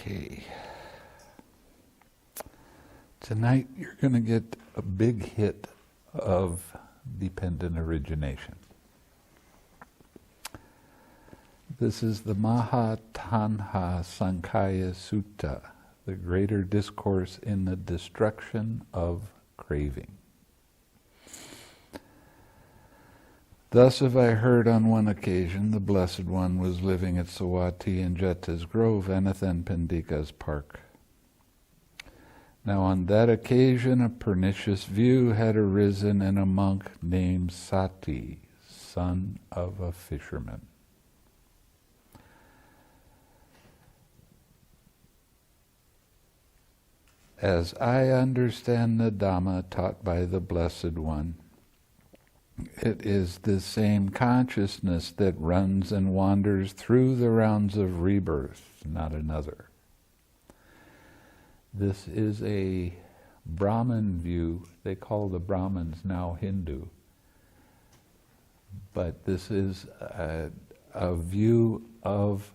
Okay. Tonight you're going to get a big hit of dependent origination. This is the Mahatanha Sankhya Sutta, the greater discourse in the destruction of craving. Thus have I heard on one occasion the Blessed One was living at Savatthi in Jeta's Grove, Anathan Pandika's park. Now on that occasion a pernicious view had arisen in a monk named Sati, son of a fisherman. As I understand the Dhamma taught by the Blessed One, it is this same consciousness that runs and wanders through the rounds of rebirth, not another. This is a Brahmin view. They call the Brahmins now Hindu. But this is a view of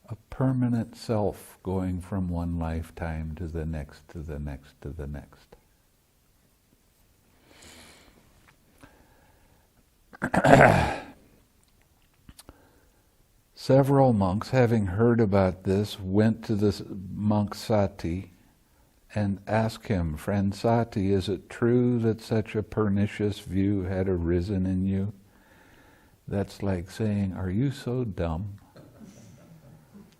a permanent self going from one lifetime to the next, to the next, to the next. Several monks, having heard about this, went to the monk Sati and asked him, "Friend Sati, is it true that such a pernicious view had arisen in you?" That's like saying, are you so dumb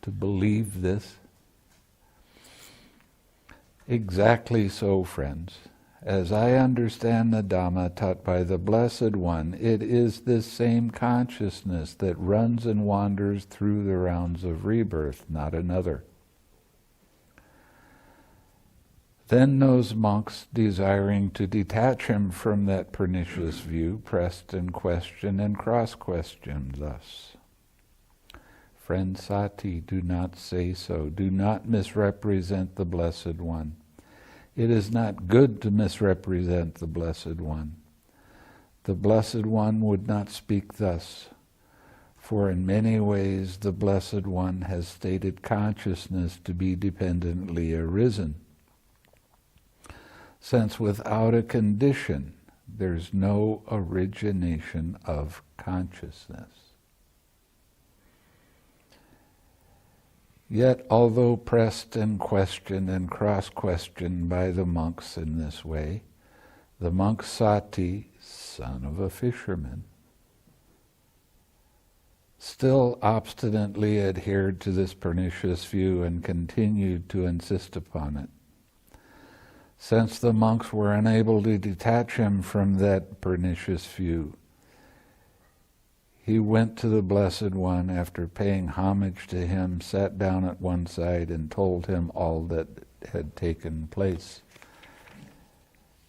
to believe this? Exactly so, friends. As I understand the Dhamma taught by the Blessed One, it is this same consciousness that runs and wanders through the rounds of rebirth, not another. Then those monks, desiring to detach him from that pernicious view, pressed and questioned and cross-questioned thus. Friend Sati, do not say so. Do not misrepresent the Blessed One. It is not good to misrepresent the Blessed One. The Blessed One would not speak thus, for in many ways the Blessed One has stated consciousness to be dependently arisen, since without a condition there's no origination of consciousness. Yet, although pressed and questioned and cross-questioned by the monks in this way, the monk Sati, son of a fisherman, still obstinately adhered to this pernicious view and continued to insist upon it. Since the monks were unable to detach him from that pernicious view, he went to the Blessed One, after paying homage to him, sat down at one side and told him all that had taken place,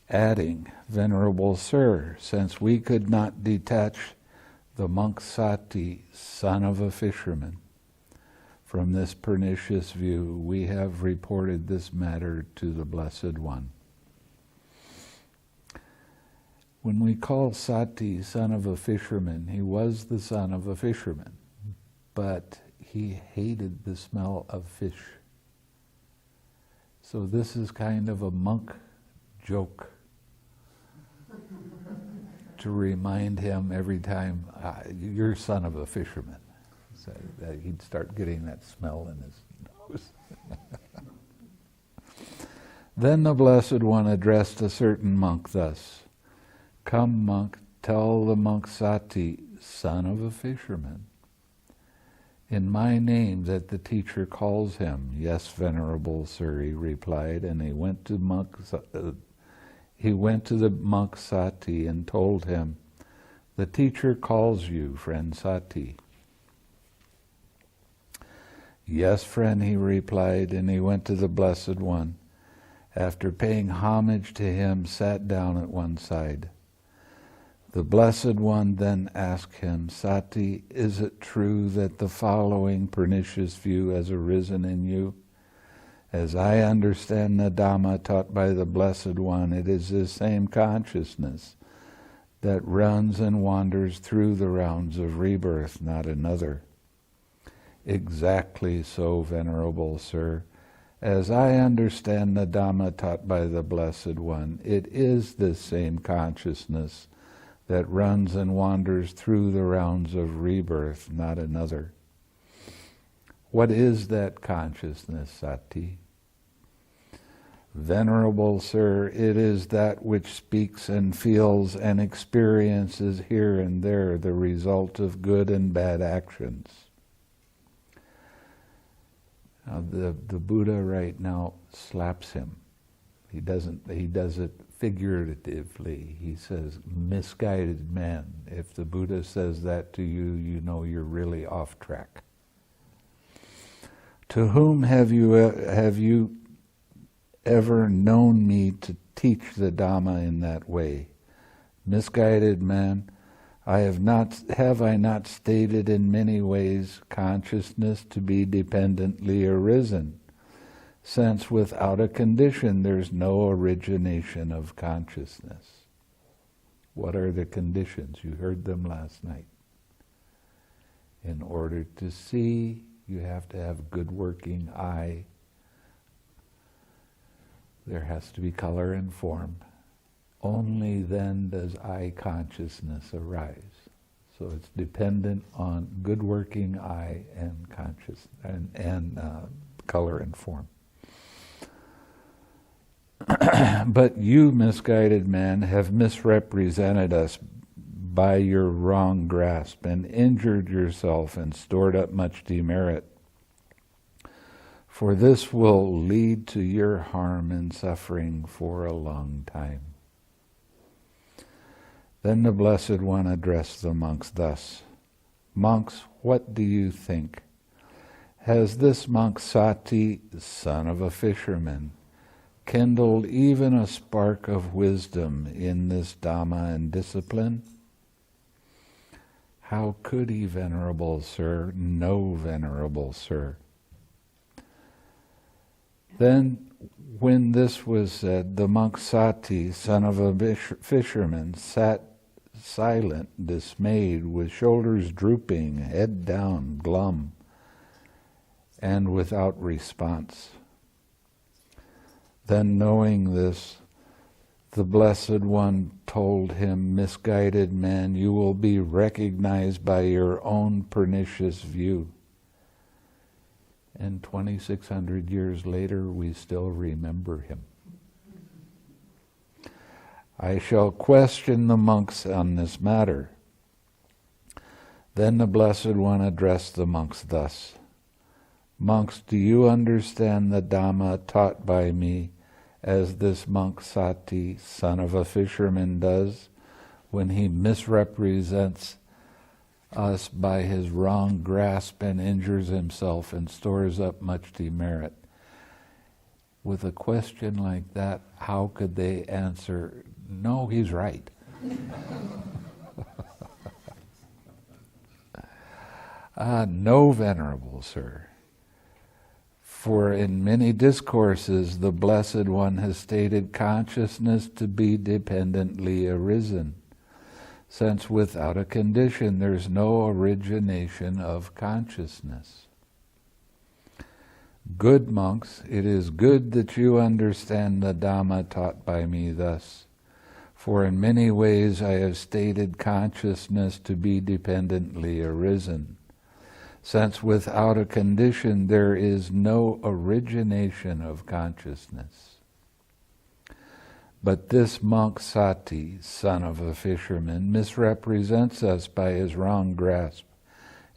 adding, "Venerable Sir, since we could not detach the monk Sati, son of a fisherman, from this pernicious view, we have reported this matter to the Blessed One." When we call Sati son of a fisherman, he was the son of a fisherman, but he hated the smell of fish. So this is kind of a monk joke to remind him every time, you're son of a fisherman. So that he'd start getting that smell in his nose. Then the Blessed One addressed a certain monk thus, "Come, monk, tell the monk Sati, son of a fisherman, in my name that the teacher calls him." "Yes, Venerable Sir," he replied, and he went to the monk Sati and told him, "The teacher calls you, friend Sati." "Yes, friend," he replied, and he went to the Blessed One. After paying homage to him, sat down at one side. The Blessed One then asked him, "Sati, is it true that the following pernicious view has arisen in you? As I understand the Dhamma taught by the Blessed One, it is this same consciousness that runs and wanders through the rounds of rebirth, not another." "Exactly so, Venerable Sir. As I understand the Dhamma taught by the Blessed One, it is this same consciousness that runs and wanders through the rounds of rebirth, not another. What is that consciousness, Sati? Venerable Sir, it is that which speaks and feels and experiences here and there the result of good and bad actions. Now the Buddha right now slaps him. He does it figuratively. He says, misguided man. If the Buddha says that to you, you know you're really off track. To whom have you ever known me to teach the Dhamma in that way? Misguided man, have I not stated in many ways consciousness to be dependently arisen, since without a condition there's no origination of consciousness. What are the conditions? You heard them last night. In order to see, you have to have good working eye. There has to be color and form. Only then does eye consciousness arise. So it's dependent on good working eye and conscious and color and form. But you, misguided man, have misrepresented us by your wrong grasp and injured yourself and stored up much demerit. For this will lead to your harm and suffering for a long time. Then the Blessed One addressed the monks thus, Monks, what do you think? Has this monk Sati, son of a fisherman, kindled even a spark of wisdom in this Dhamma and discipline? How could he, Venerable Sir? No, Venerable Sir. Then, when this was said, the monk Sati, son of a fisherman, sat silent, dismayed, with shoulders drooping, head down, glum, and without response. Then, knowing this, the Blessed One told him, misguided man, you will be recognized by your own pernicious view. And 2,600 years later, we still remember him. I shall question the monks on this matter. Then the Blessed One addressed the monks thus, Monks, do you understand the Dhamma taught by me as this monk Sati, son of a fisherman, does when he misrepresents us by his wrong grasp and injures himself and stores up much demerit? With a question like that, how could they answer, no, he's right? No, Venerable Sir. For in many discourses the Blessed One has stated consciousness to be dependently arisen, since without a condition there's no origination of consciousness. Good monks, it is good that you understand the Dhamma taught by me thus, for in many ways I have stated consciousness to be dependently arisen, since without a condition there is no origination of consciousness. But this monk Sati, son of a fisherman, misrepresents us by his wrong grasp,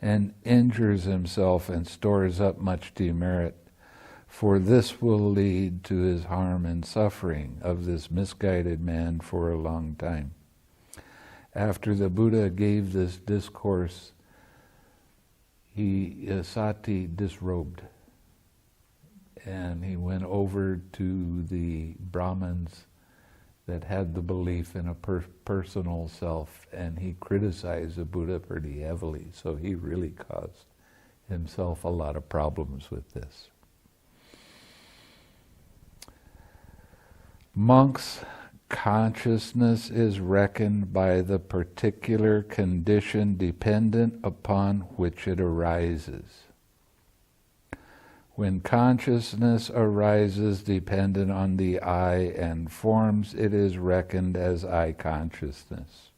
and injures himself and stores up much demerit, for this will lead to his harm and suffering of this misguided man for a long time. After the Buddha gave this discourse, Sati disrobed, and he went over to the Brahmins that had the belief in a personal self, and he criticized the Buddha pretty heavily, so he really caused himself a lot of problems with this. Monks, consciousness is reckoned by the particular condition dependent upon which it arises. When consciousness arises dependent on the I and forms, it is reckoned as I consciousness.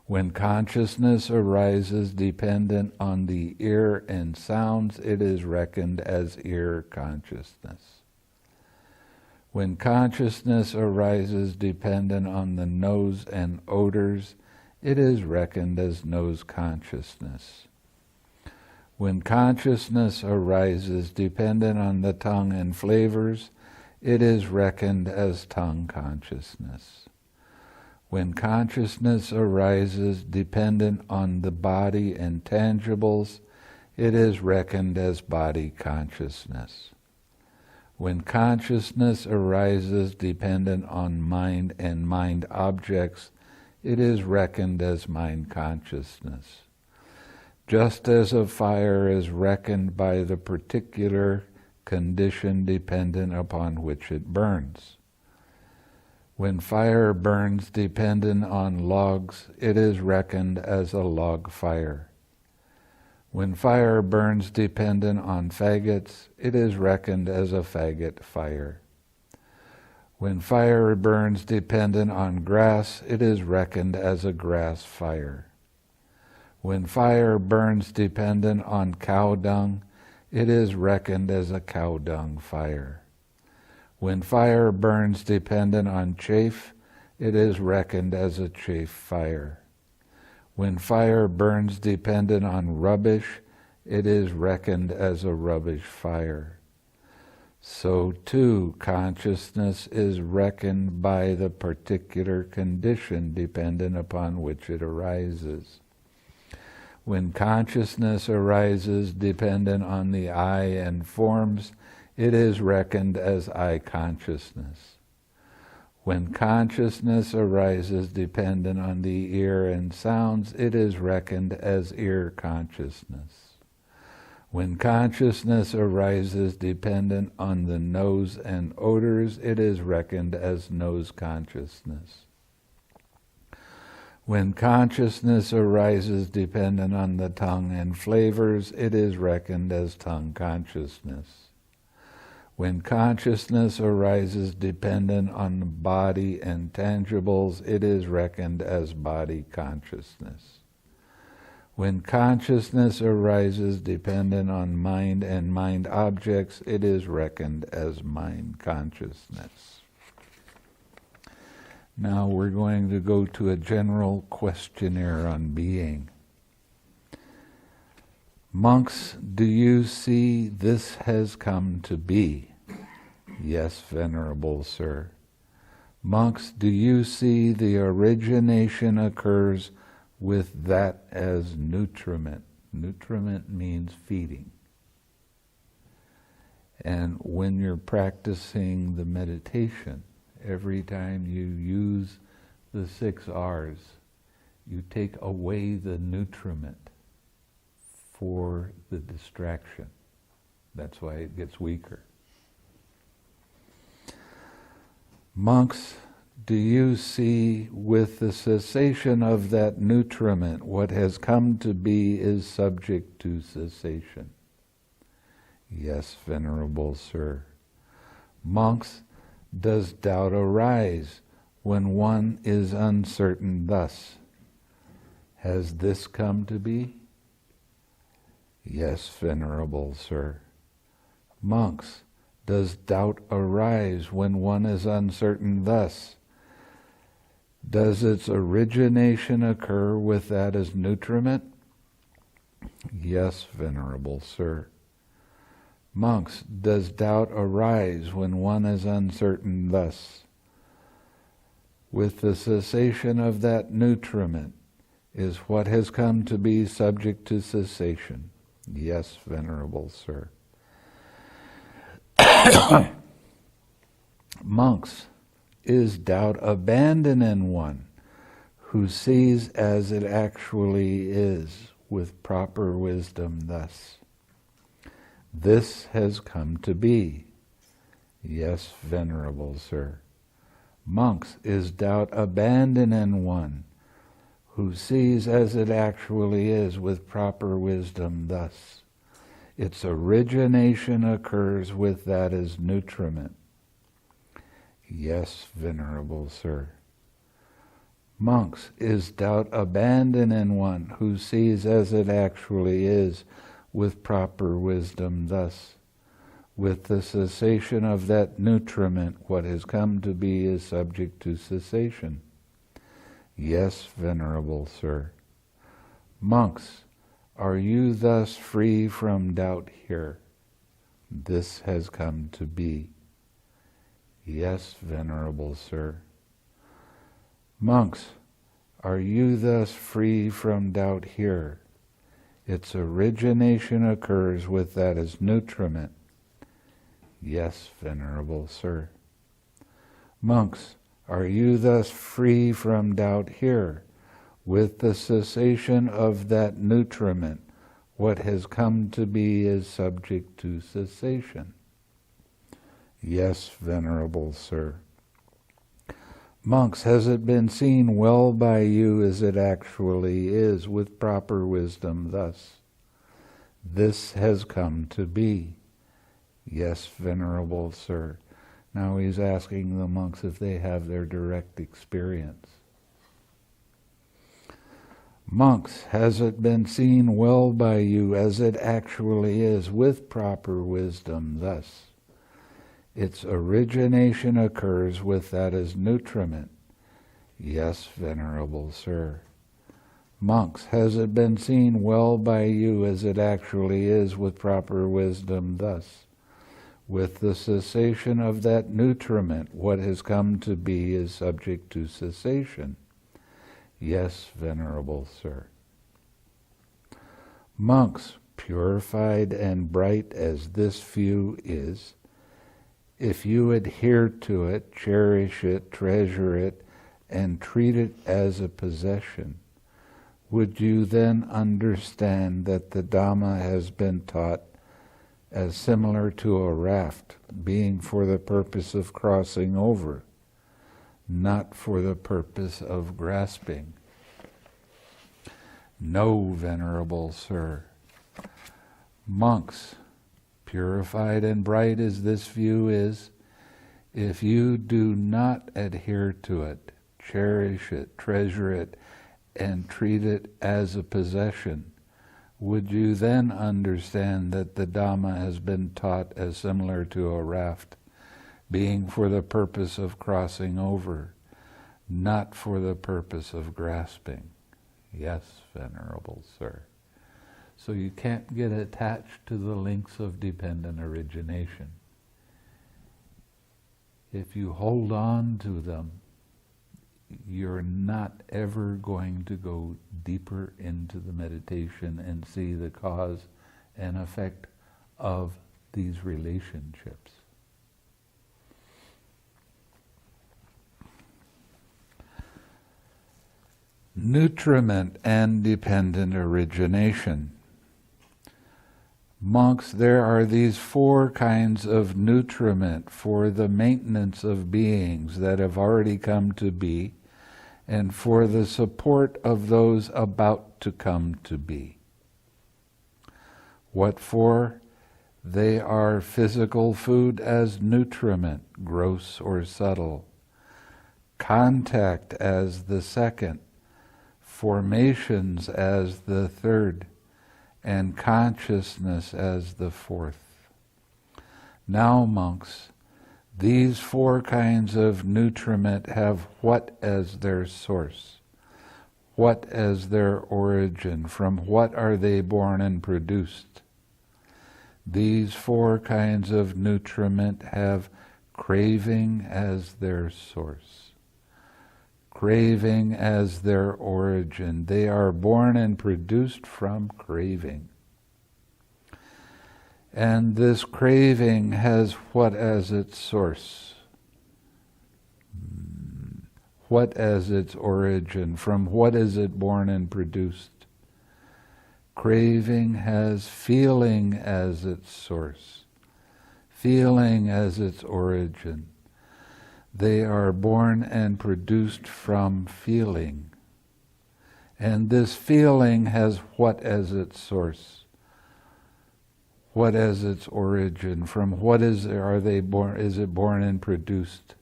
When consciousness arises dependent on the ear and sounds, it is reckoned as ear consciousness. When consciousness arises dependent on the nose and odors, it is reckoned as nose consciousness. When consciousness arises dependent on the tongue and flavors, it is reckoned as tongue consciousness. When consciousness arises dependent on the body and tangibles, it is reckoned as body consciousness. When consciousness arises dependent on mind and mind objects, it is reckoned as mind consciousness. Just as a fire is reckoned by the particular condition dependent upon which it burns. When fire burns dependent on logs, it is reckoned as a log fire. When fire burns dependent on faggots, it is reckoned as a faggot fire. When fire burns dependent on grass, it is reckoned as a grass fire. When fire burns dependent on cow dung, it is reckoned as a cow dung fire. When fire burns dependent on chaff, it is reckoned as a chaff fire. When fire burns dependent on rubbish, it is reckoned as a rubbish fire. So too, consciousness is reckoned by the particular condition dependent upon which it arises. When consciousness arises dependent on the I and forms, it is reckoned as I consciousness. When consciousness arises dependent on the ear and sounds, it is reckoned as ear consciousness. When consciousness arises dependent on the nose and odors, it is reckoned as nose consciousness. When consciousness arises dependent on the tongue and flavors, it is reckoned as tongue consciousness. When consciousness arises dependent on the body and tangibles, it is reckoned as body consciousness. When consciousness arises dependent on mind and mind objects, it is reckoned as mind consciousness. Now we're going to go to a general questionnaire on being. Monks, do you see this has come to be? Yes, Venerable Sir. Monks, do you see the origination occurs with that as nutriment? Nutriment means feeding. And when you're practicing the meditation, every time you use the 6 R's, you take away the nutriment for the distraction. That's why it gets weaker. Monks, do you see with the cessation of that nutriment, what has come to be is subject to cessation? Yes, Venerable Sir. Monks, does doubt arise when one is uncertain thus? Has this come to be? Yes, Venerable Sir. Monks, does doubt arise when one is uncertain thus? Does its origination occur with that as nutriment? Yes, Venerable Sir. Monks, does doubt arise when one is uncertain thus? With the cessation of that nutriment is what has come to be subject to cessation. Yes, Venerable Sir. Monks, is doubt abandoned in one who sees as it actually is with proper wisdom thus? This has come to be. Yes, Venerable Sir. Monks, is doubt abandoned in one who sees as it actually is with proper wisdom thus? its origination occurs with that as nutriment. Yes, Venerable Sir. Monks, is doubt abandoned in one who sees as it actually is with proper wisdom thus? With the cessation of that nutriment, what has come to be is subject to cessation. Yes, Venerable Sir. Monks, are you thus free from doubt here? This has come to be. Yes, Venerable Sir. Monks, are you thus free from doubt here? Its origination occurs with that as nutriment. Yes, Venerable Sir. Monks, are you thus free from doubt here? With the cessation of that nutriment, what has come to be is subject to cessation. Yes, Venerable Sir. Monks, has it been seen well by you as it actually is with proper wisdom thus? This has come to be. Yes, Venerable Sir. Now he's asking the monks if they have their direct experience. Monks, has it been seen well by you as it actually is with proper wisdom thus? Its origination occurs with that as nutriment. Yes, Venerable Sir. Monks, has it been seen well by you as it actually is with proper wisdom thus? With the cessation of that nutriment, what has come to be is subject to cessation. Yes, Venerable Sir. Monks, purified and bright as this view is, if you adhere to it, cherish it, treasure it, and treat it as a possession, would you then understand that the Dhamma has been taught as similar to a raft, being for the purpose of crossing over, not for the purpose of grasping? No, Venerable Sir. Monks, purified and bright as this view is, if you do not adhere to it, cherish it, treasure it, and treat it as a possession, would you then understand that the Dhamma has been taught as similar to a raft, being for the purpose of crossing over, not for the purpose of grasping? Yes, Venerable Sir. So you can't get attached to the links of dependent origination. If you hold on to them, you're not ever going to go deeper into the meditation and see the cause and effect of these relationships. Nutriment and dependent origination. Monks, there are these 4 kinds of nutriment for the maintenance of beings that have already come to be, and for the support of those about to come to be. What for? They are physical food as nutriment, gross or subtle, contact as the second, formations as the third, and consciousness as the fourth. Now, monks, these 4 kinds of nutriment have what as their source? What as their origin? From what are they born and produced? These 4 kinds of nutriment have craving as their source, craving as their origin. They are born and produced from craving. And this craving has what as its source? What as its origin? From what is it born and produced? Craving has feeling as its source, feeling as its origin. They are born and produced from feeling. And this feeling has what as its source? what as its origin, from what are they born, is it born and produced?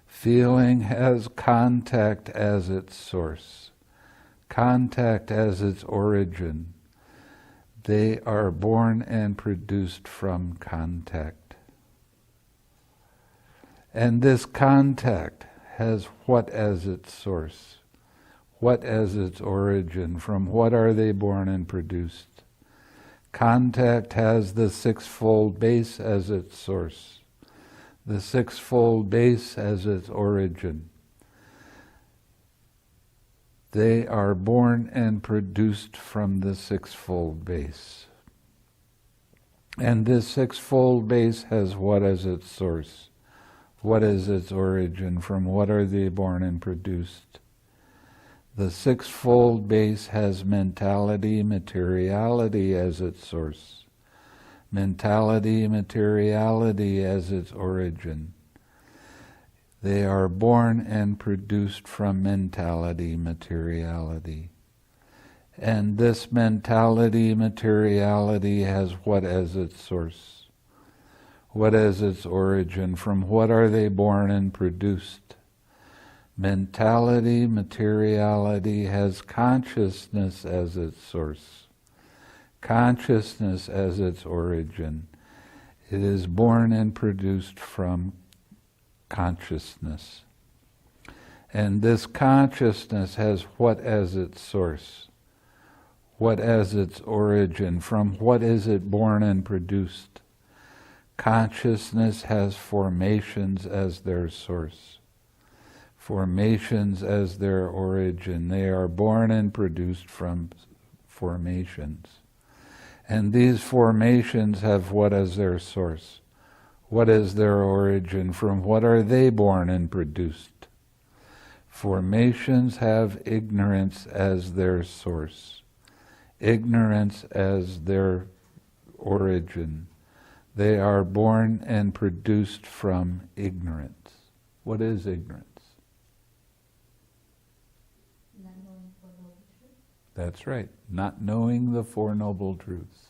Feeling has contact as its source, contact as its origin. They are born and produced from contact. And this contact has what as its source? What as its origin? From what are they born and produced? Contact has the sixfold base as its source, the sixfold base as its origin. They are born and produced from the sixfold base. And this sixfold base has what as its source? What is its origin? From what are they born and produced? The sixfold base has mentality, materiality as its source. Mentality, materiality as its origin. They are born and produced from mentality, materiality. And this mentality, materiality has what as its source? What as its origin? From what are they born and produced? Mentality, materiality has consciousness as its source, consciousness as its origin. It is born and produced from consciousness. And this consciousness has what as its source? What as its origin? From what is it born and produced? Consciousness has formations as their source, formations as their origin. They are born and produced from formations. And these formations have what as their source? What is their origin? From what are they born and produced? Formations have ignorance as their source, ignorance as their origin. They are born and produced from ignorance. What is ignorance? That's right, not knowing the Four Noble Truths.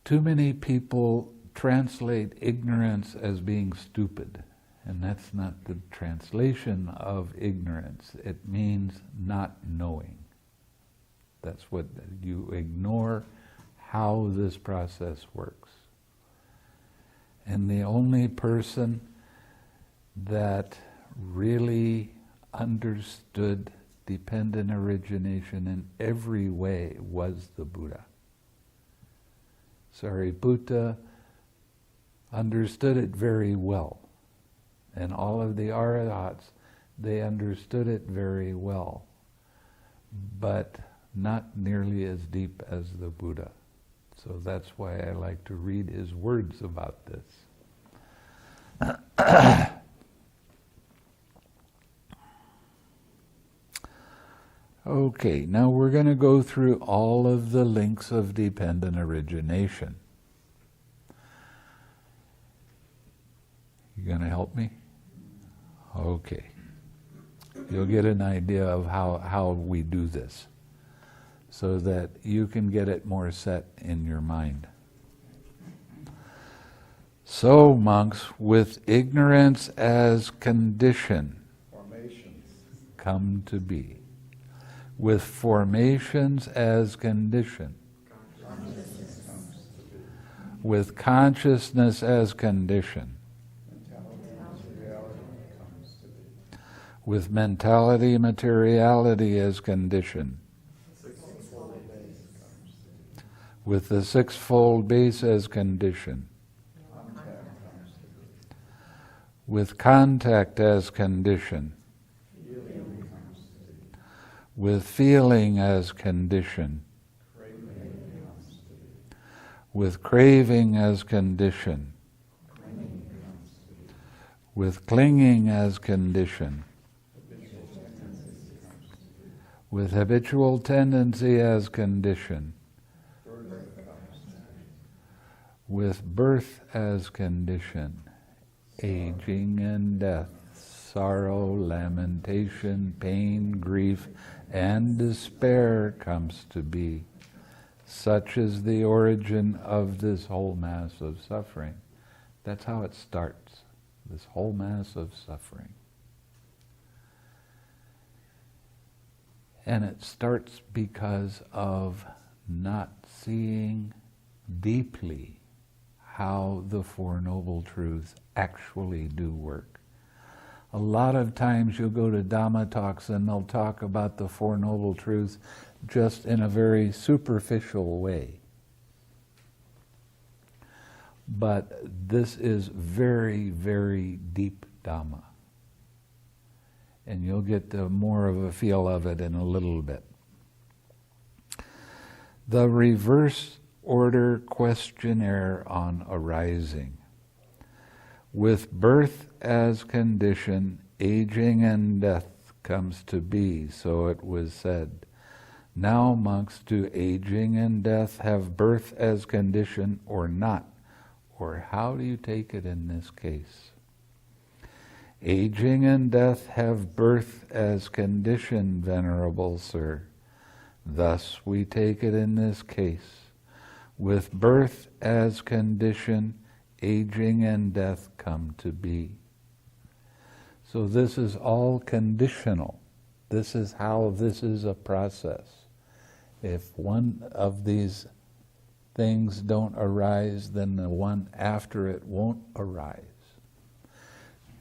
Too many people translate ignorance as being stupid, and that's not the translation of ignorance. It means not knowing. That's what you ignore how this process works. And the only person that really understood dependent origination in every way was the Buddha. Sariputta understood it very well. And all of the Arahats, they understood it very well, but not nearly as deep as the Buddha. So that's why I like to read his words about this. Okay, now we're going to go through all of the links of dependent origination. You going to help me? Okay. You'll get an idea of how we do this, so that you can get it more set in your mind. So, monks, with ignorance as condition, formations come to be. With formations as condition, with consciousness as condition, with mentality, materiality as condition, with the sixfold base as condition, with contact as condition, with feeling as condition, with craving as condition, with clinging as condition, with habitual tendency as condition, with birth as condition, aging and death, sorrow, lamentation, pain, grief, and despair comes to be. such is the origin of this whole mass of suffering. That's how it starts, this whole mass of suffering. And it starts because of not seeing deeply how the Four Noble Truths actually do work. A lot of times you'll go to Dhamma talks and they'll talk about the Four Noble Truths just in a very superficial way. But this is very, very deep Dhamma. And you'll get more of a feel of it in a little bit. The reverse order questionnaire on arising. With birth as condition, aging and death comes to be, so it was said. Now, monks, do aging and death have birth as condition or not? Or how do you take it in this case? Aging and death have birth as condition, Venerable Sir. Thus we take it in this case. With birth as condition, aging and death come to be. So this is all conditional. This is how this is a process. If one of these things don't arise, then the one after it won't arise.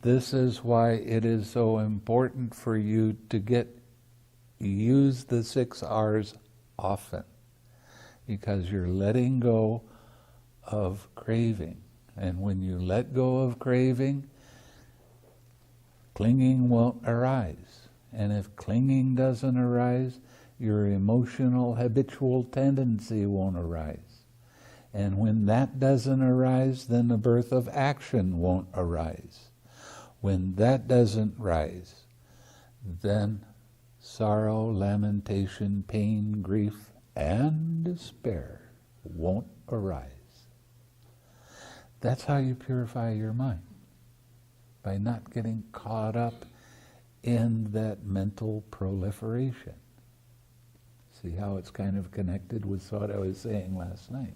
This is why it is so important for you to use the 6 R's often, because you're letting go of craving. And when you let go of craving, clinging won't arise. And if clinging doesn't arise, your emotional habitual tendency won't arise. And when that doesn't arise, then the birth of action won't arise. When that doesn't rise, then sorrow, lamentation, pain, grief, and despair won't arise. That's how you purify your mind, by not getting caught up in that mental proliferation. See how it's kind of connected with what I was saying last night.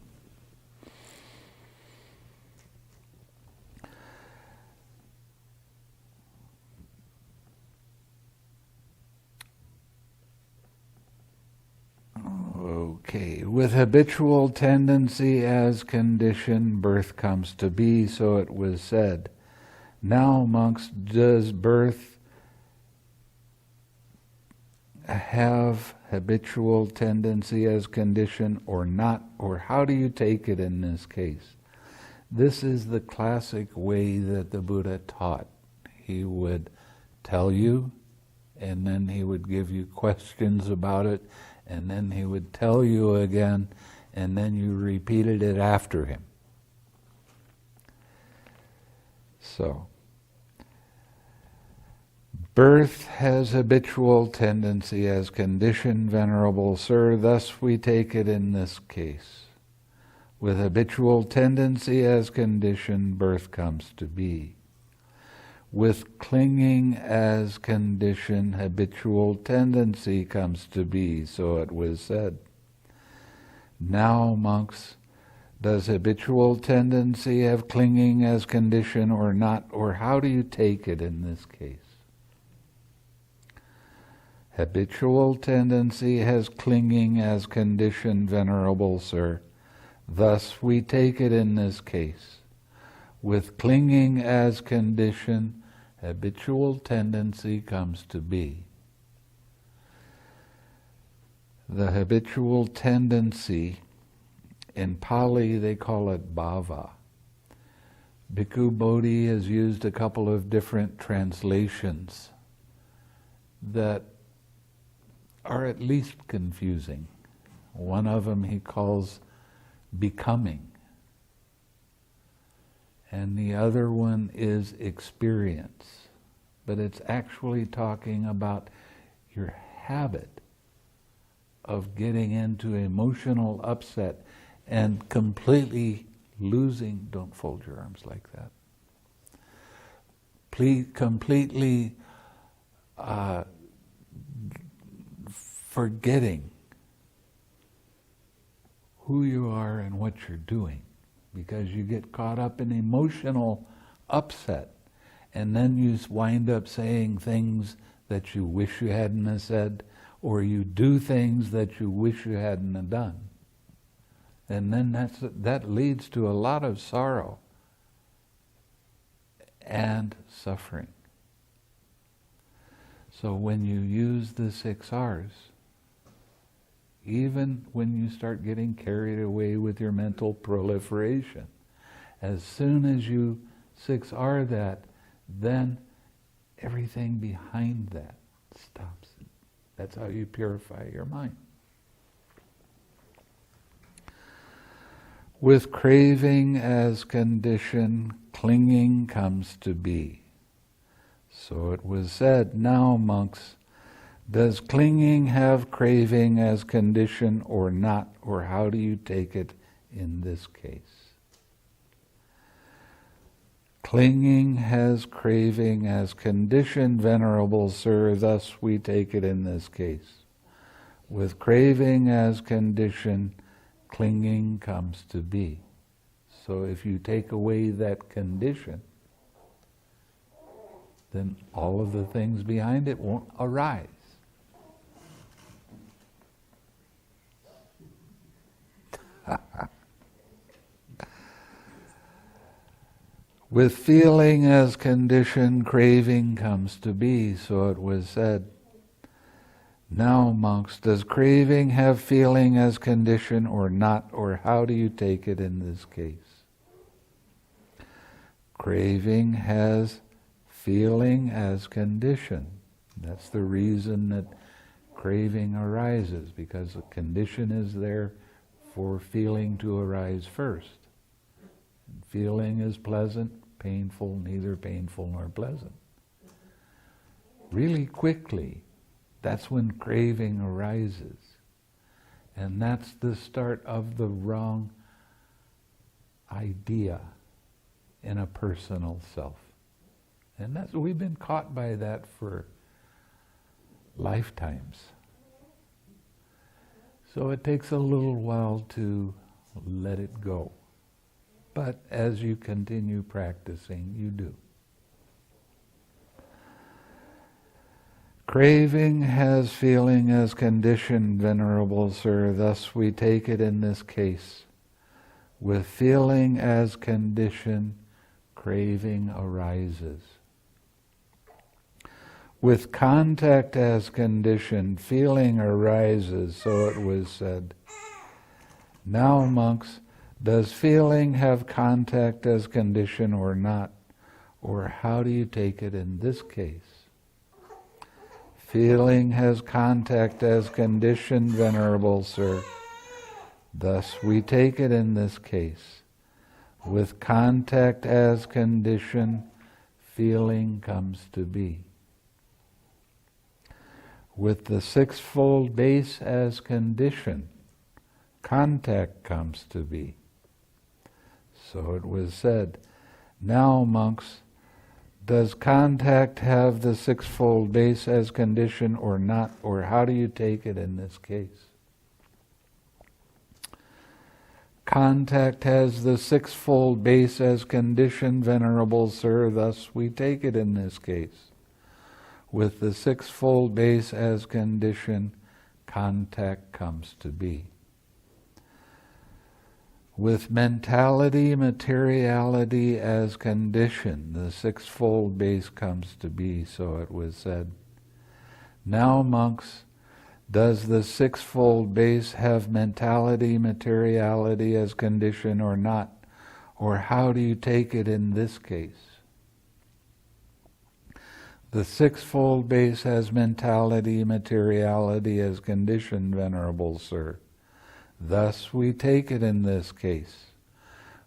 Okay, with habitual tendency as condition, birth comes to be, so it was said. Now, monks, does birth have habitual tendency as condition or not? Or how do you take it in this case? This is the classic way that the Buddha taught. He would tell you, and then he would give you questions about it, and then he would tell you again, and then you repeated it after him. So, birth has habitual tendency as condition, Venerable Sir, thus we take it in this case. With habitual tendency as condition, birth comes to be. With clinging as condition, habitual tendency comes to be, so it was said. Now, monks, does habitual tendency have clinging as condition or not? Or how do you take it in this case? Habitual tendency has clinging as condition, Venerable Sir. Thus we take it in this case. With clinging as condition, habitual tendency comes to be. The habitual tendency, in Pali they call it bhava. Bhikkhu Bodhi has used a couple of different translations that are at least confusing. One of them he calls becoming. And the other one is experience. But it's actually talking about your habit of getting into emotional upset and completely losing, don't fold your arms like that, completely forgetting who you are and what you're doing, because you get caught up in emotional upset, and then you wind up saying things that you wish you hadn't have said, or you do things that you wish you hadn't have done. And then that leads to a lot of sorrow and suffering. So when you use the 6 R's, even when you start getting carried away with your mental proliferation, as soon as you 6R that, then everything behind that stops. That's how you purify your mind. With craving as condition, clinging comes to be. So it was said, now monks, does clinging have craving as condition or not, or how do you take it in this case? Clinging has craving as condition, Venerable Sir, thus we take it in this case. With craving as condition, clinging comes to be. So if you take away that condition, then all of the things behind it won't arise. With feeling as condition, craving comes to be, so it was said. Now, monks, does craving have feeling as condition or not, or how do you take it in this case? Craving has feeling as condition. That's the reason that craving arises, because the condition is there for feeling to arise first. Feeling is pleasant, painful, neither painful nor pleasant. Really quickly, that's when craving arises. And that's the start of the wrong idea in a personal self. And we've been caught by that for lifetimes. So it takes a little while to let it go. But as you continue practicing, you do. Craving has feeling as condition, Venerable Sir, thus we take it in this case. With feeling as condition, craving arises. With contact as condition, feeling arises, so it was said. Now, monks, does feeling have contact as condition or not? Or how do you take it in this case? Feeling has contact as condition, Venerable Sir. Thus we take it in this case. With contact as condition, feeling comes to be. With the sixfold base as condition, contact comes to be. So it was said, now, monks, does contact have the sixfold base as condition or not, or how do you take it in this case? Contact has the sixfold base as condition, Venerable Sir, thus we take it in this case. With the sixfold base as condition, contact comes to be. With mentality, materiality as condition, the sixfold base comes to be, so it was said. Now, monks, does the sixfold base have mentality, materiality as condition or not? Or how do you take it in this case? The sixfold base has mentality, materiality as condition, Venerable Sir. Thus we take it in this case.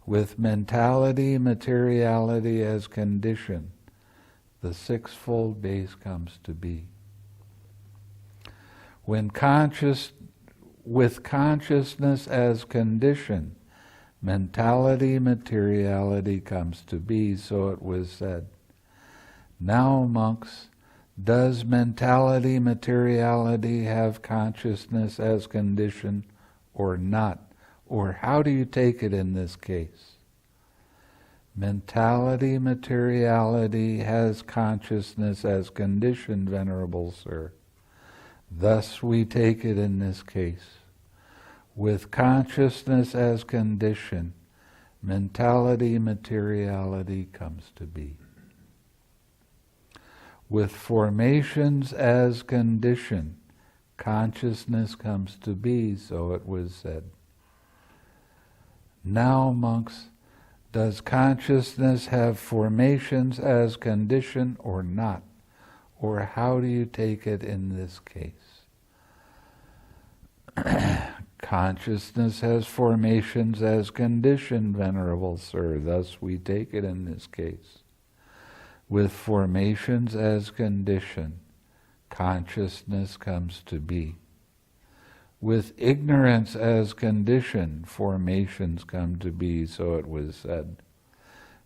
With mentality, materiality as condition, the sixfold base comes to be. With consciousness as condition, mentality, materiality comes to be, so it was said. Now, monks, does mentality, materiality have consciousness as condition or not? or how do you take it in this case? Mentality, materiality has consciousness as condition, Venerable Sir. Thus we take it in this case. With consciousness as condition, mentality, materiality comes to be. With formations as condition, consciousness comes to be, so it was said. Now, monks, does consciousness have formations as condition or not? Or how do you take it in this case? Consciousness has formations as condition, Venerable Sir. Thus we take it in this case. With formations as condition, consciousness comes to be. With ignorance as condition, formations come to be, so it was said.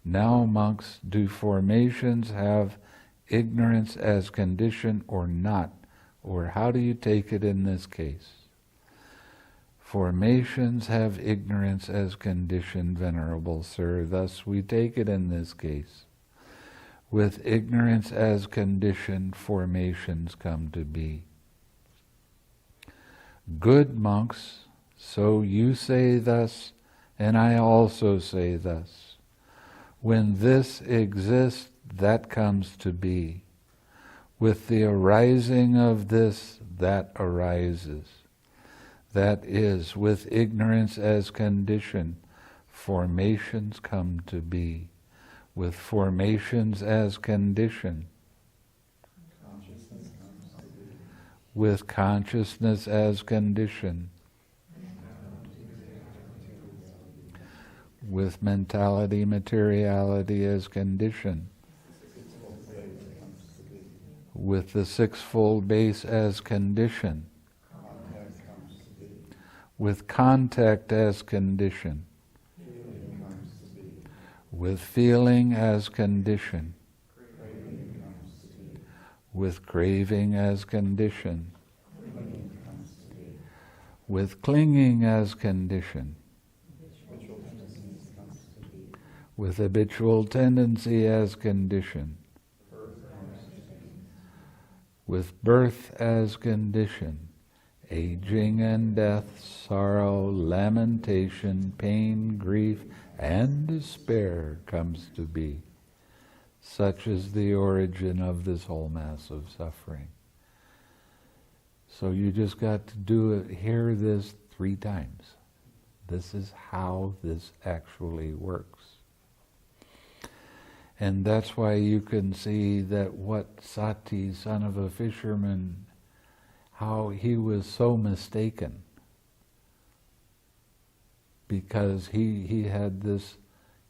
Now, monks, do formations have ignorance as condition or not? Or how do you take it in this case? Formations have ignorance as condition, Venerable Sir. Thus we take it in this case. With ignorance as condition, formations come to be. Good monks, so you say thus, and I also say thus. When this exists, that comes to be. With the arising of this, that arises. That is, with ignorance as condition, formations come to be. With formations as condition, with consciousness as condition, with mentality, materiality as condition, with the sixfold base as condition, with contact as condition, with feeling as condition, with craving as condition, with clinging as condition, with habitual tendency as condition, with birth as condition, aging and death, sorrow, lamentation, pain, grief, and despair comes to be. Such is the origin of this whole mass of suffering. So you just got to hear this 3 times. This is how this actually works. And that's why you can see that what Sati, son of a fisherman, how he was so mistaken. Because he had this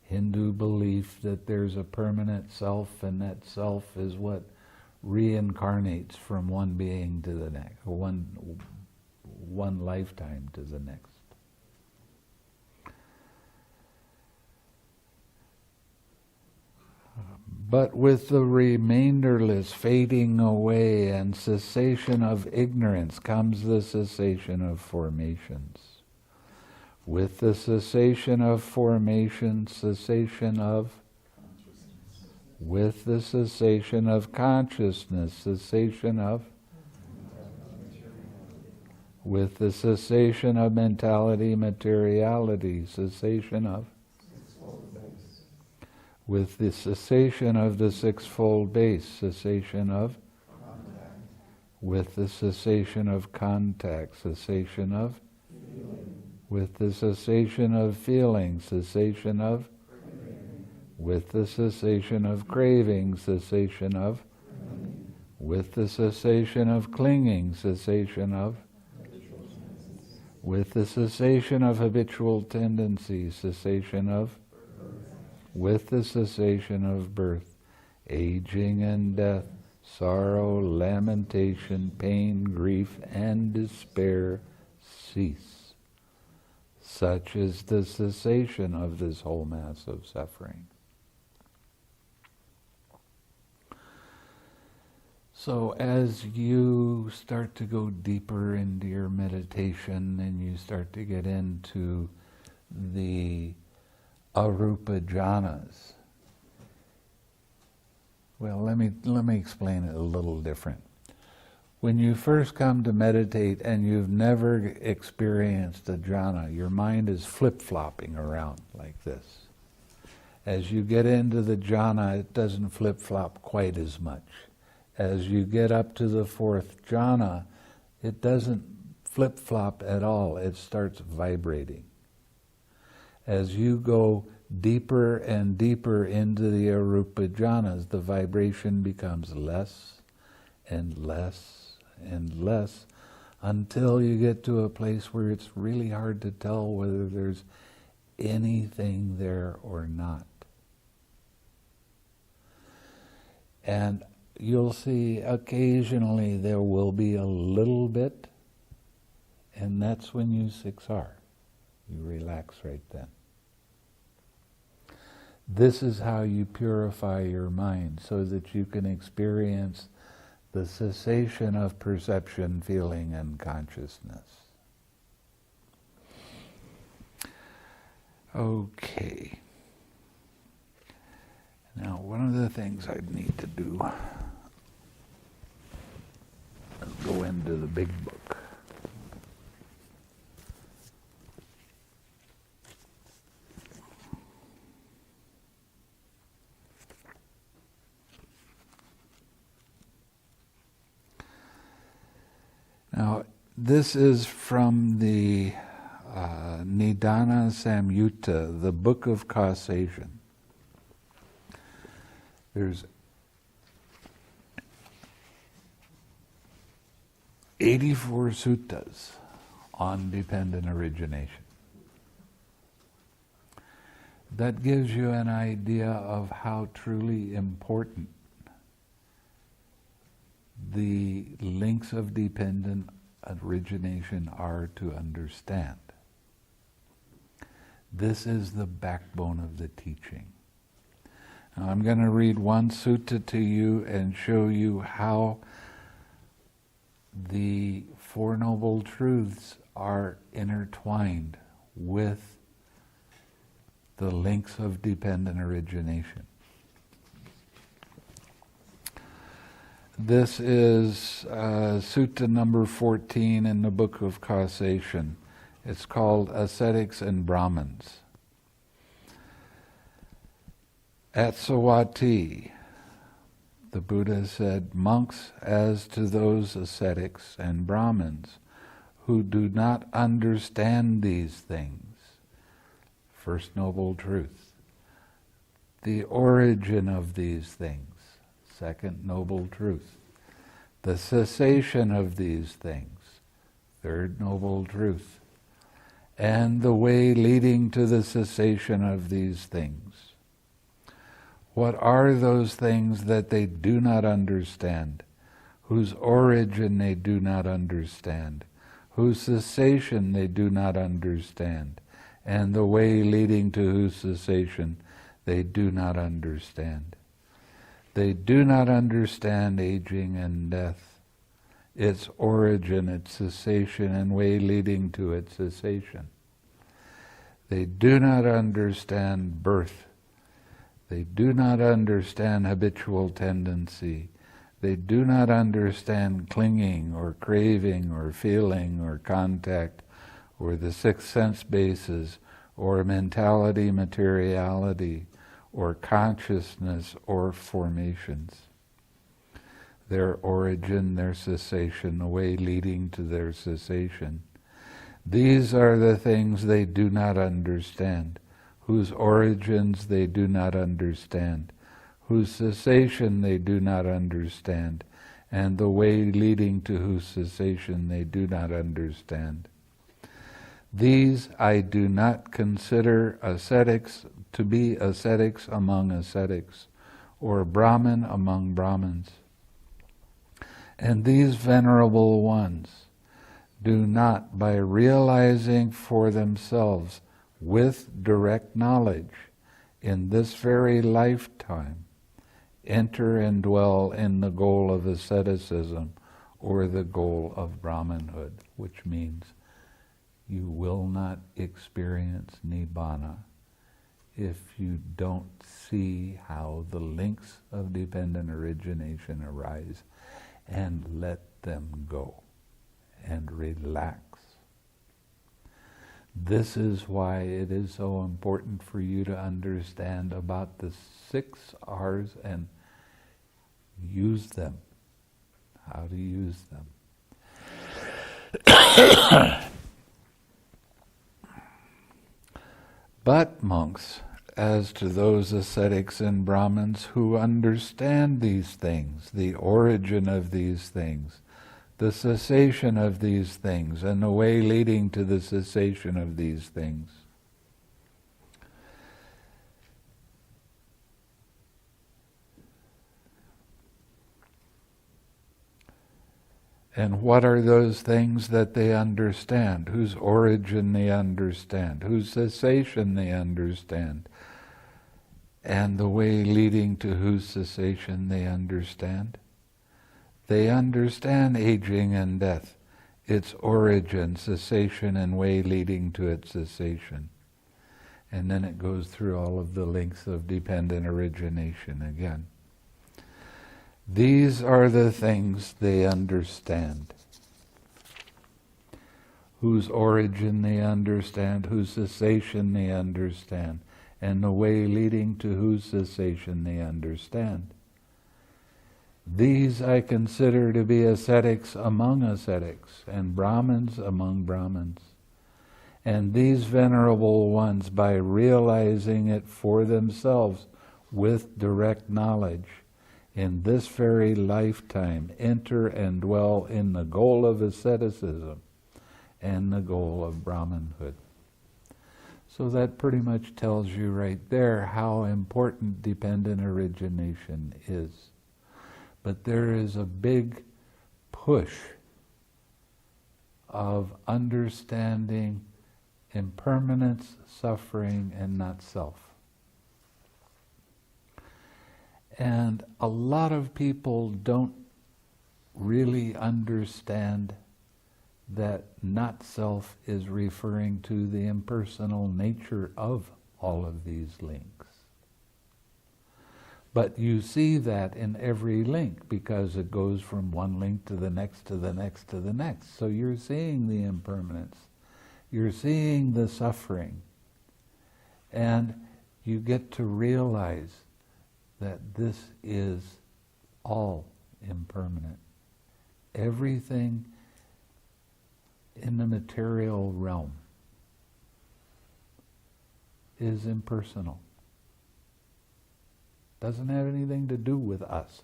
Hindu belief that there's a permanent self, and that self is what reincarnates from one being to the next, one lifetime to the next. But with the remainderless fading away and cessation of ignorance comes the cessation of formations. With the cessation of formation, cessation of with the cessation of consciousness, cessation of with the cessation of mentality, materiality, cessation of with the cessation of the sixfold base, cessation of with the cessation of contact, cessation of with the cessation of feeling, cessation of with the cessation of craving, cessation of with the cessation of clinging, cessation of with the cessation of habitual tendencies, cessation of with the cessation of birth, aging and death, sorrow, lamentation, pain, grief, and despair cease. Such is the cessation of this whole mass of suffering. So as you start to go deeper into your meditation and you start to get into the arupa jhanas. Well, let me explain it a little different. When you first come to meditate and you've never experienced a jhana, your mind is flip-flopping around like this. As you get into the jhana, it doesn't flip-flop quite as much. As you get up to the fourth jhana, it doesn't flip-flop at all. It starts vibrating. As you go deeper and deeper into the arupa jhanas, the vibration becomes less and less and less until you get to a place where it's really hard to tell whether there's anything there or not. And you'll see occasionally there will be a little bit, and that's when you siksar. You relax right then. This is how you purify your mind so that you can experience the cessation of perception, feeling, and consciousness. Okay. Now, one of the things I need to do is go into the big book. Now, this is from the Nidana Samyutta, the Book of Causation. There's 84 suttas on dependent origination. That gives you an idea of how truly important the links of dependent origination are to understand. This is the backbone of the teaching. Now, I'm going to read one sutta to you and show you how the Four Noble Truths are intertwined with the links of dependent origination. This is Sutta number 14 in the Book of Causation. It's called Ascetics and Brahmins. At Savatthi, the Buddha said, "Monks, as to those ascetics and Brahmins who do not understand these things," first noble truth, "the origin of these things," second noble truth, "the cessation of these things," third noble truth, "and the way leading to the cessation of these things." What are those things that they do not understand, whose origin they do not understand, whose cessation they do not understand, and the way leading to whose cessation they do not understand? They do not understand aging and death, its origin, its cessation, and way leading to its cessation. They do not understand birth. They do not understand habitual tendency. They do not understand clinging or craving or feeling or contact or the six sense bases or mentality, materiality, or consciousness or formations. Their origin, their cessation, the way leading to their cessation. These are the things they do not understand, whose origins they do not understand, whose cessation they do not understand, and the way leading to whose cessation they do not understand. These I do not consider ascetics to be ascetics among ascetics, or Brahmin among Brahmins. And these venerable ones do not, by realizing for themselves with direct knowledge in this very lifetime, enter and dwell in the goal of asceticism or the goal of Brahmanhood, which means you will not experience Nibbana if you don't see how the links of dependent origination arise and let them go and relax. This is why it is so important for you to understand about the 6 R's and use them, how to use them. But monks, as to those ascetics and Brahmins who understand these things, the origin of these things, the cessation of these things, and the way leading to the cessation of these things, and what are those things that they understand, whose origin they understand, whose cessation they understand, and the way leading to whose cessation they understand? They understand aging and death, its origin, cessation, and way leading to its cessation. And then it goes through all of the links of dependent origination again. These are the things they understand. Whose origin they understand, whose cessation they understand, and the way leading to whose cessation they understand. These I consider to be ascetics among ascetics, and Brahmins among Brahmins. And these venerable ones, by realizing it for themselves with direct knowledge, in this very lifetime enter and dwell in the goal of asceticism and the goal of Brahmanhood. So that pretty much tells you right there how important dependent origination is. But there is a big push of understanding impermanence, suffering, and not self. And a lot of people don't really understand that not self is referring to the impersonal nature of all of these links. But you see that in every link because it goes from one link to the next to the next to the next. So you're seeing the impermanence. You're seeing the suffering. And you get to realize that this is all impermanent. Everything in the material realm is impersonal. Doesn't have anything to do with us.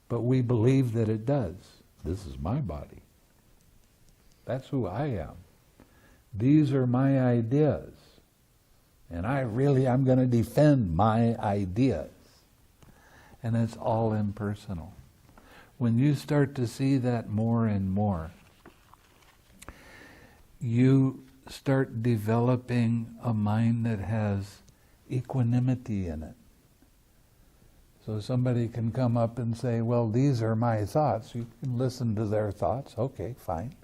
But we believe that it does. This is my body. That's who I am. These are my ideas. And I'm going to defend my ideas. And it's all impersonal. When you start to see that more and more, you start developing a mind that has equanimity in it. So somebody can come up and say, well, these are my thoughts. You can listen to their thoughts. Okay, fine.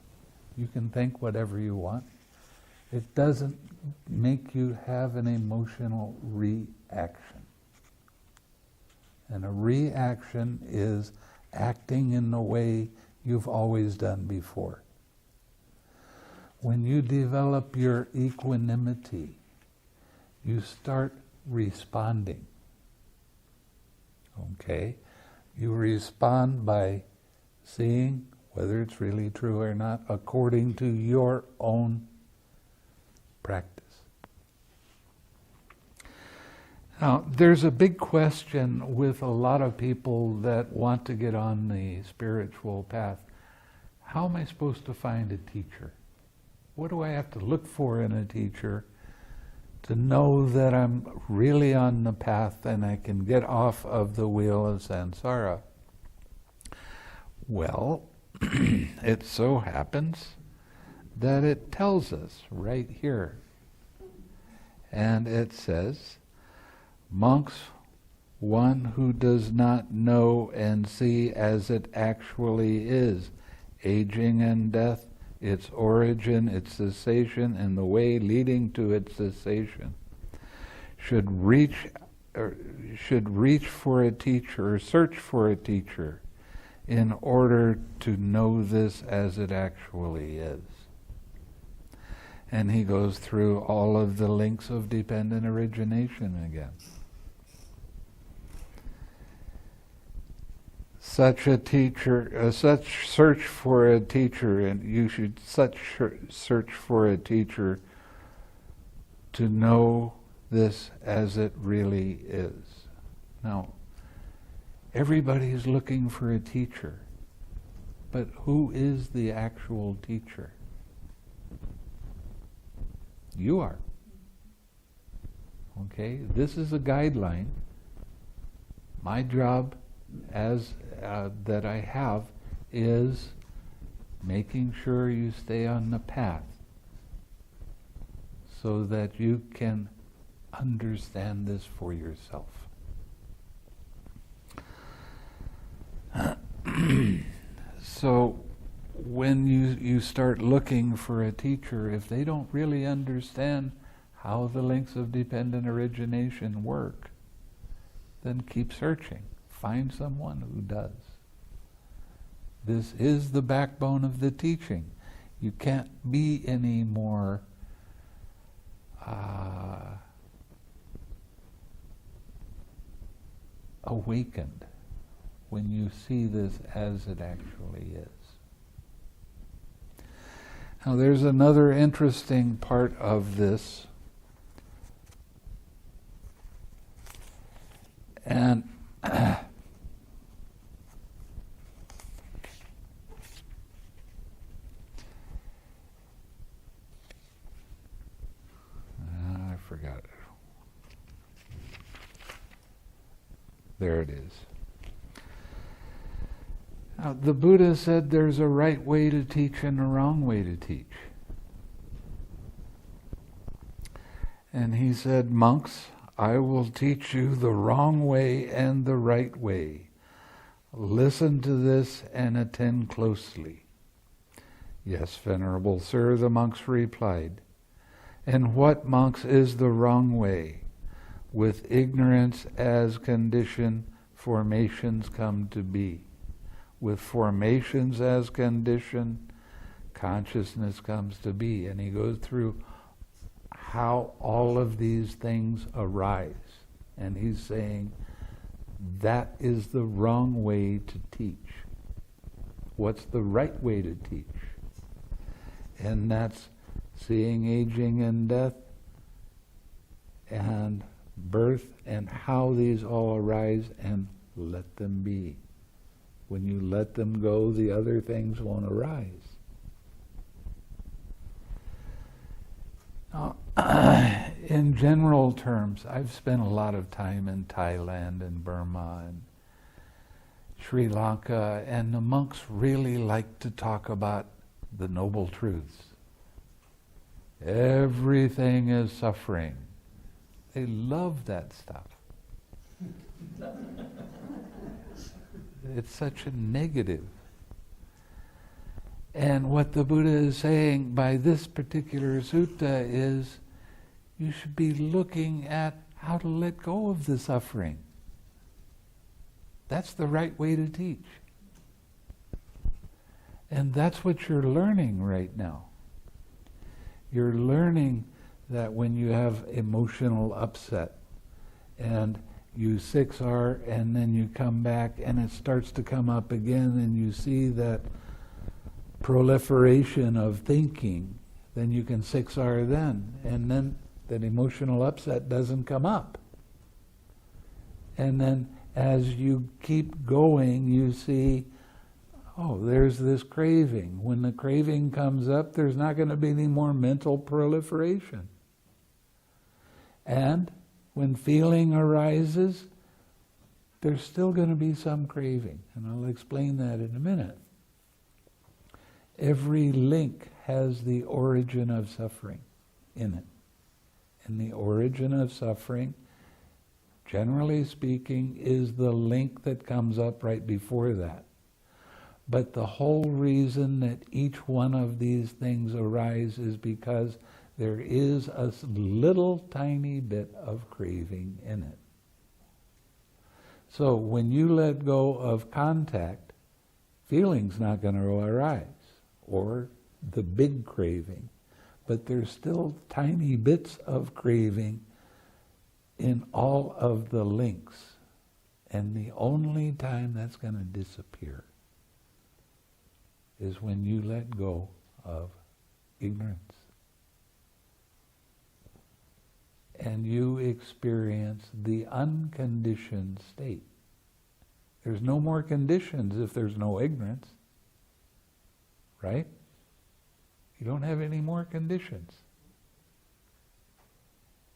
You can think whatever you want. It doesn't make you have an emotional reaction. And a reaction is acting in the way you've always done before. When you develop your equanimity, you start responding. Okay? You respond by seeing whether it's really true or not according to your own practice. Now, there's a big question with a lot of people that want to get on the spiritual path. How am I supposed to find a teacher? What do I have to look for in a teacher to know that I'm really on the path and I can get off of the wheel of samsara? Well, it so happens that it tells us right here. And it says, monks, one who does not know and see as it actually is, aging and death, its origin, its cessation, and the way leading to its cessation, should reach for a teacher or search for a teacher in order to know this as it actually is. And he goes through all of the links of dependent origination again. Such a teacher, such search for a teacher, and you should search for a teacher to know this as it really is. Now, everybody is looking for a teacher, but who is the actual teacher? You are. Okay, this is a guideline. My job as that I have is making sure you stay on the path so that you can understand this for yourself. So when you start looking for a teacher, if they don't really understand how the links of dependent origination work, then keep searching. Find someone who does. This is the backbone of the teaching. You can't be any more awakened when you see this as it actually is. Now there's another interesting part of this, and I forgot it. There it is. Now, the Buddha said there's a right way to teach and a wrong way to teach. And he said, monks, I will teach you the wrong way and the right way. Listen to this and attend closely. Yes, Venerable Sir, the monks replied. And what, monks, is the wrong way? With ignorance as condition, formations come to be. With formations as condition, consciousness comes to be. And he goes through how all of these things arise. And he's saying that is the wrong way to teach. What's the right way to teach? And that's seeing aging and death and birth and how these all arise and let them be. When you let them go, the other things won't arise. Now, in general terms, I've spent a lot of time in Thailand and Burma and Sri Lanka, and the monks really like to talk about the Noble Truths. Everything is suffering. They love that stuff. It's such a negative. And what the Buddha is saying by this particular sutta is you should be looking at how to let go of the suffering. That's the right way to teach. And that's what you're learning right now. You're learning that when you have emotional upset and you 6R and then you come back and it starts to come up again and you see that proliferation of thinking, then you can 6R then, and then that emotional upset doesn't come up. And then as you keep going, you see, oh, there's this craving. When the craving comes up, there's not going to be any more mental proliferation. And when feeling arises, there's still going to be some craving. And I'll explain that in a minute. Every link has the origin of suffering in it. And the origin of suffering, generally speaking, is the link that comes up right before that. But the whole reason that each one of these things arise is because there is a little tiny bit of craving in it. So when you let go of contact, feeling's not going to arise, or the big craving. But there's still tiny bits of craving in all of the links. And the only time that's going to disappear is when you let go of ignorance. And you experience the unconditioned state. There's no more conditions if there's no ignorance. Right? You don't have any more conditions.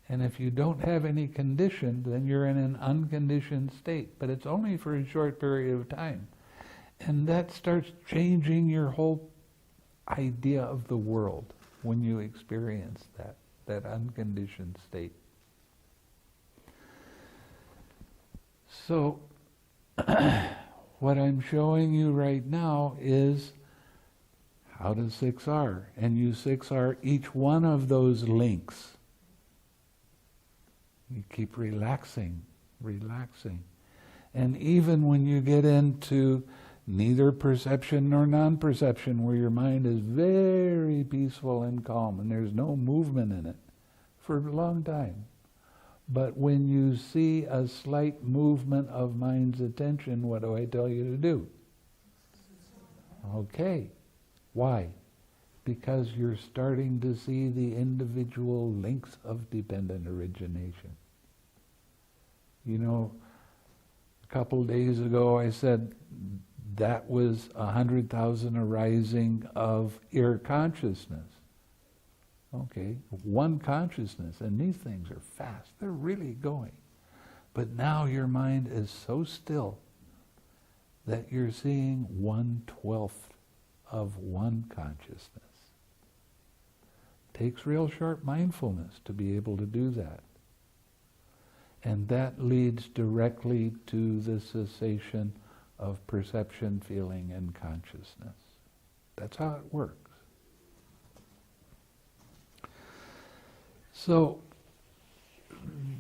And if you don't have any conditions, then you're in an unconditioned state. But it's only for a short period of time. And that starts changing your whole idea of the world when you experience that unconditioned state. So, what I'm showing you right now is how to 6R. And you 6R each one of those links. You keep relaxing, relaxing. And even when you get into neither perception nor non-perception, where your mind is very peaceful and calm, and there's no movement in it for a long time. But when you see a slight movement of mind's attention, what do I tell you to do? Okay. Why? Because you're starting to see the individual links of dependent origination. You know, a couple days ago I said that was 100,000 arising of ear consciousness. Okay, one consciousness, and these things are fast. They're really going. But now your mind is so still that you're seeing 1/12 of one consciousness. Takes real sharp mindfulness to be able to do that. And that leads directly to the cessation of perception, feeling, and consciousness. That's how it works. So,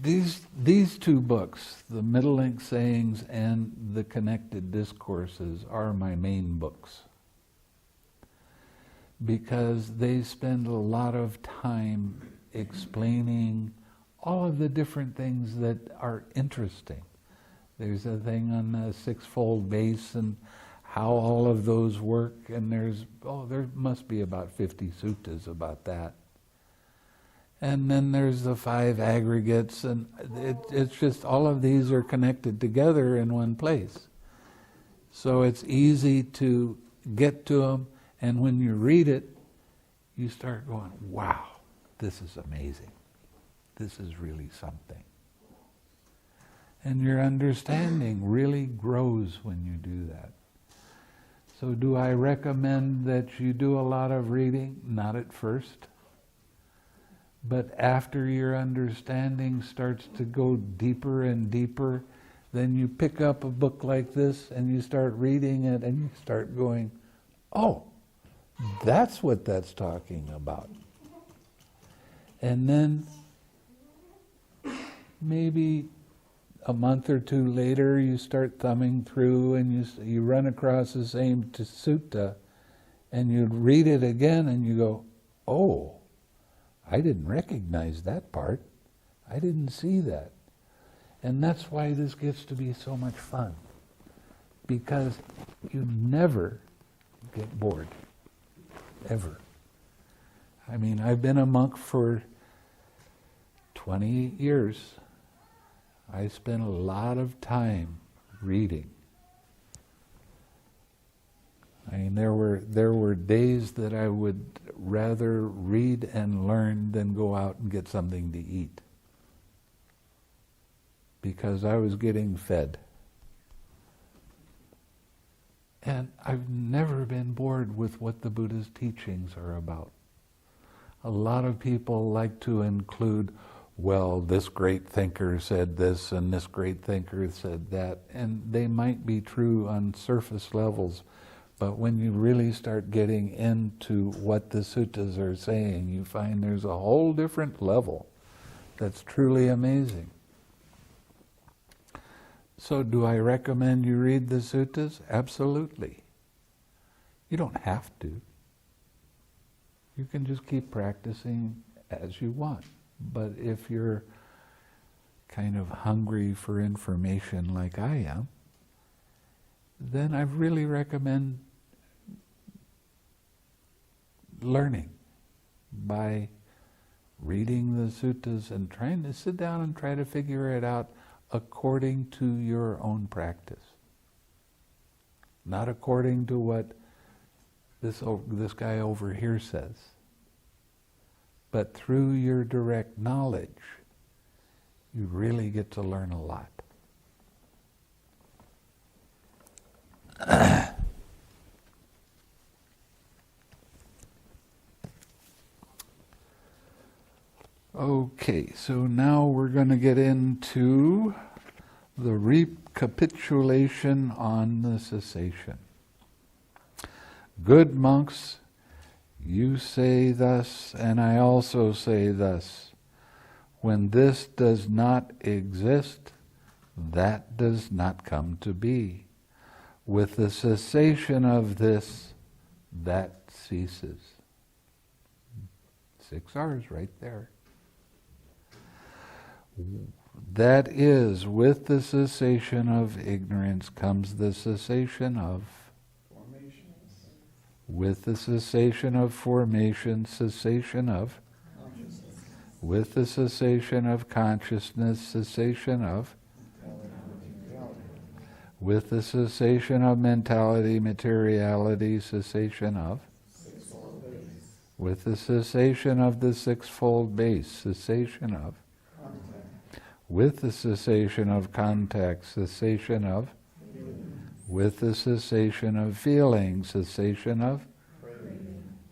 these two books, the Middle Link Sayings and the Connected Discourses, are my main books, because they spend a lot of time explaining all of the different things that are interesting. There's a thing on the sixfold base and how all of those work, and there must be about 50 suttas about that. And then there's the 5 aggregates, and it's just all of these are connected together in one place. So it's easy to get to them, and when you read it, you start going, wow, this is amazing. This is really something. And your understanding really grows when you do that. So do I recommend that you do a lot of reading? Not at first. But after your understanding starts to go deeper and deeper, then you pick up a book like this and you start reading it and you start going, oh, that's what that's talking about. And then maybe a month or two later you start thumbing through and you run across the same sutta and you read it again and you go, oh, I didn't recognize that part. I didn't see that. And that's why this gets to be so much fun. Because you never get bored. Ever. I mean, I've been a monk for 28 years. I spent a lot of time reading. I mean, there were days that I would rather read and learn than go out and get something to eat, because I was getting fed. And I've never been bored with what the Buddha's teachings are about. A lot of people like to include, well, this great thinker said this and this great thinker said that, and they might be true on surface levels. But when you really start getting into what the suttas are saying, you find there's a whole different level that's truly amazing. So do I recommend you read the suttas? Absolutely. You don't have to. You can just keep practicing as you want. But if you're kind of hungry for information like I am, then I really recommend learning by reading the suttas and trying to sit down and try to figure it out according to your own practice. Not according to what this guy over here says. But through your direct knowledge, you really get to learn a lot. Okay, so now we're going to get into the recapitulation on the cessation. Good monks, you say thus, and I also say thus. When this does not exist, that does not come to be. With the cessation of this, that ceases. 6 R's right there. That is, with the cessation of ignorance comes the cessation of formations. With the cessation of formation, cessation of consciousness. With the cessation of consciousness, cessation of mentality. With the cessation of mentality, materiality, cessation of sixfold base. With the cessation of the sixfold base, cessation of with the cessation of contact, cessation of with the cessation of feeling, cessation of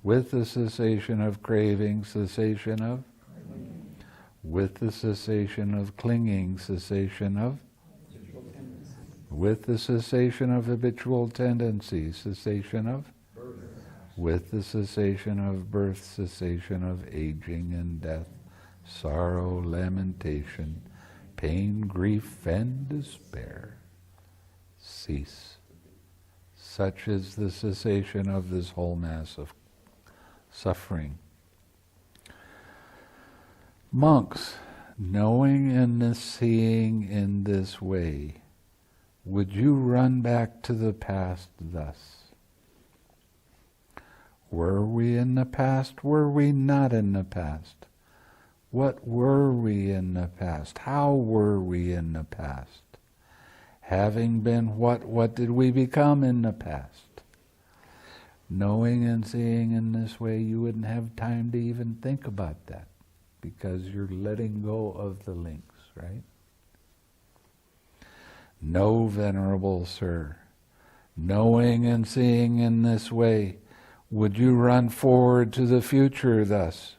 with the cessation of craving, cessation of with the cessation of clinging, cessation of with the cessation of habitual tendencies, cessation of with the cessation of birth, cessation of aging and death, sorrow, lamentation, pain, grief, and despair cease. Such is the cessation of this whole mass of suffering. Monks, knowing and seeing in this way, would you run back to the past thus? Were we in the past? Were we not in the past? What were we in the past? How were we in the past? Having been what did we become in the past? Knowing and seeing in this way, you wouldn't have time to even think about that because you're letting go of the links, right? No, Venerable Sir, knowing and seeing in this way, would you run forward to the future thus?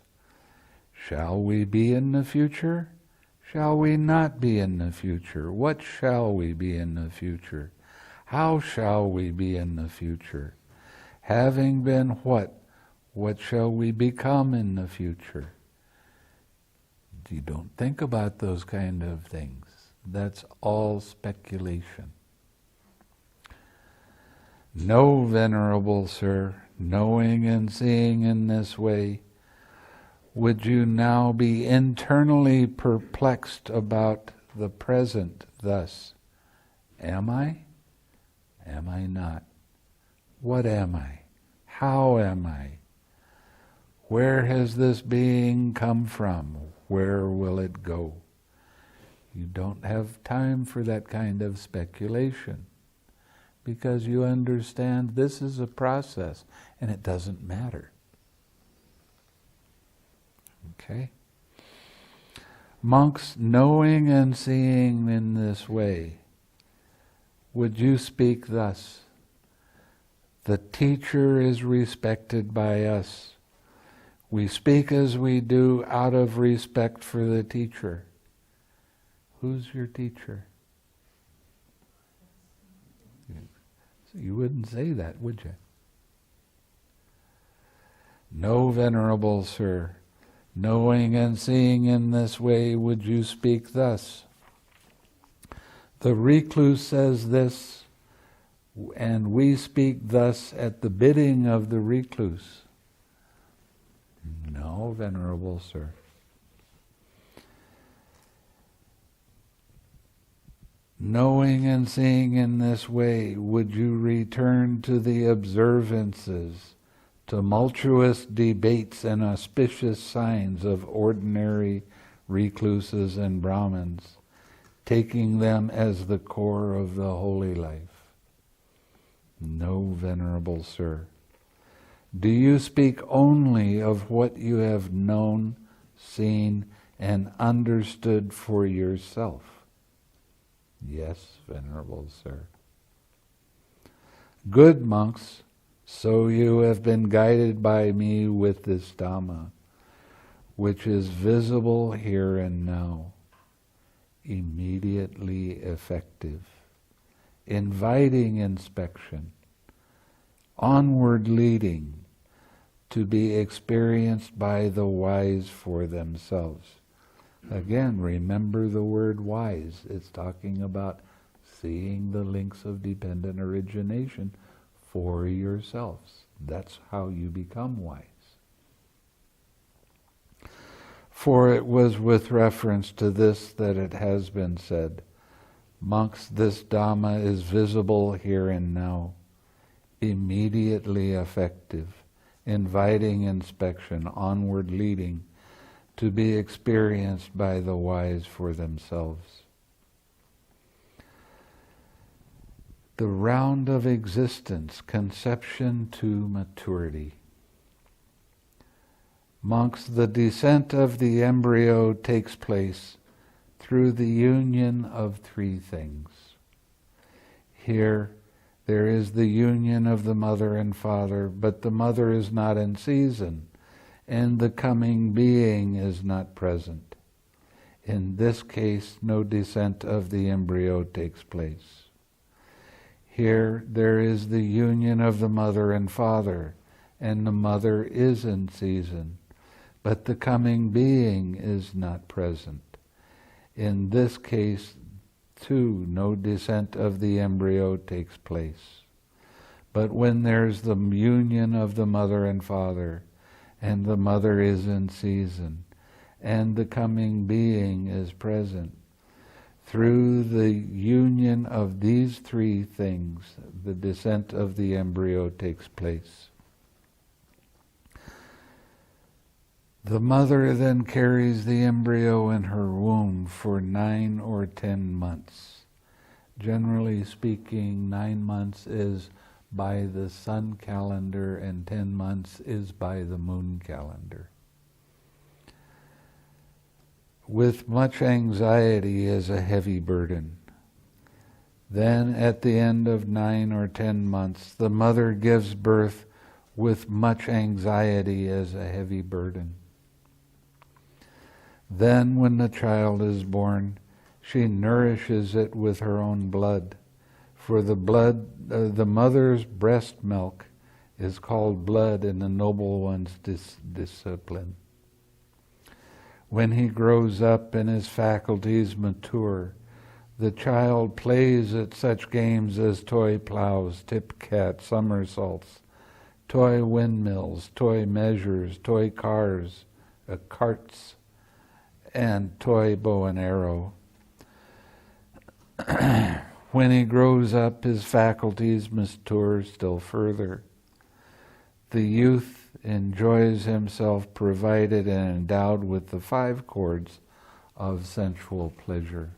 Shall we be in the future? Shall we not be in the future? What shall we be in the future? How shall we be in the future? Having been what shall we become in the future? You don't think about those kind of things. That's all speculation. No, Venerable Sir, knowing and seeing in this way, would you now be internally perplexed about the present thus? Am I? Am I not? What am I? How am I? Where has this being come from? Where will it go? You don't have time for that kind of speculation because you understand this is a process and it doesn't matter. Okay? Monks, knowing and seeing in this way, would you speak thus? The teacher is respected by us. We speak as we do out of respect for the teacher. Who's your teacher? You wouldn't say that, would you? No, Venerable Sir, knowing and seeing in this way, would you speak thus? The recluse says this, and we speak thus at the bidding of the recluse. No, Venerable Sir. Knowing and seeing in this way, would you return to the observances, tumultuous debates and auspicious signs of ordinary recluses and Brahmins, taking them as the core of the holy life? No, Venerable Sir. Do you speak only of what you have known, seen, and understood for yourself? Yes, Venerable Sir. Good monks, so you have been guided by me with this Dhamma, which is visible here and now, immediately effective, inviting inspection, onward leading, to be experienced by the wise for themselves. Again, remember the word wise. It's talking about seeing the links of dependent origination for yourselves. That's how you become wise. For it was with reference to this that it has been said, monks, this Dhamma is visible here and now, immediately effective, inviting inspection, onward leading, to be experienced by the wise for themselves. The round of existence, conception to maturity. Monks, the descent of the embryo takes place through the union of three things. Here, there is the union of the mother and father, but the mother is not in season, and the coming being is not present. In this case, no descent of the embryo takes place. Here, there is the union of the mother and father, and the mother is in season, but the coming being is not present. In this case, too, no descent of the embryo takes place. But when there's the union of the mother and father, and the mother is in season, and the coming being is present, through the union of these three things, the descent of the embryo takes place. The mother then carries the embryo in her womb for 9 or 10 months. Generally speaking, 9 months is by the sun calendar and 10 months is by the moon calendar. With much anxiety as a heavy burden. Then at the end of 9 or 10 months, the mother gives birth with much anxiety as a heavy burden. Then when the child is born, she nourishes it with her own blood. For the mother's breast milk is called blood in the noble one's discipline. When he grows up and his faculties mature, the child plays at such games as toy plows, tip cat, somersaults, toy windmills, toy measures, toy cars, carts, and toy bow and arrow. When he grows up, his faculties mature still further. The youth enjoys himself provided and endowed with the 5 chords of sensual pleasure,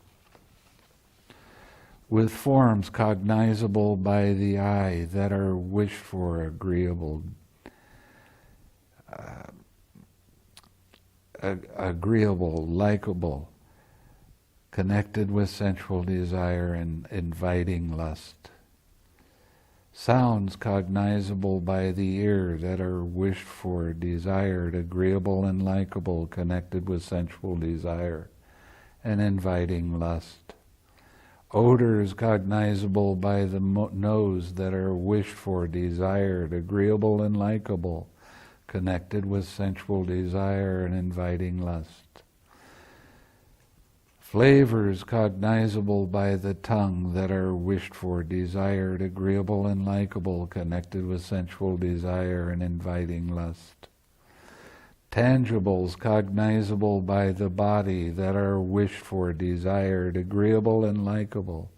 with forms cognizable by the eye that are wished for, agreeable, likable, connected with sensual desire and inviting lust. Sounds cognizable by the ear that are wished for, desired, agreeable and likable, connected with sensual desire and inviting lust. Odors cognizable by the nose that are wished for, desired, agreeable and likable, connected with sensual desire and inviting lust. Flavors cognizable by the tongue that are wished for, desired, agreeable and likable, connected with sensual desire and inviting lust. Tangibles cognizable by the body that are wished for, desired, agreeable and likable,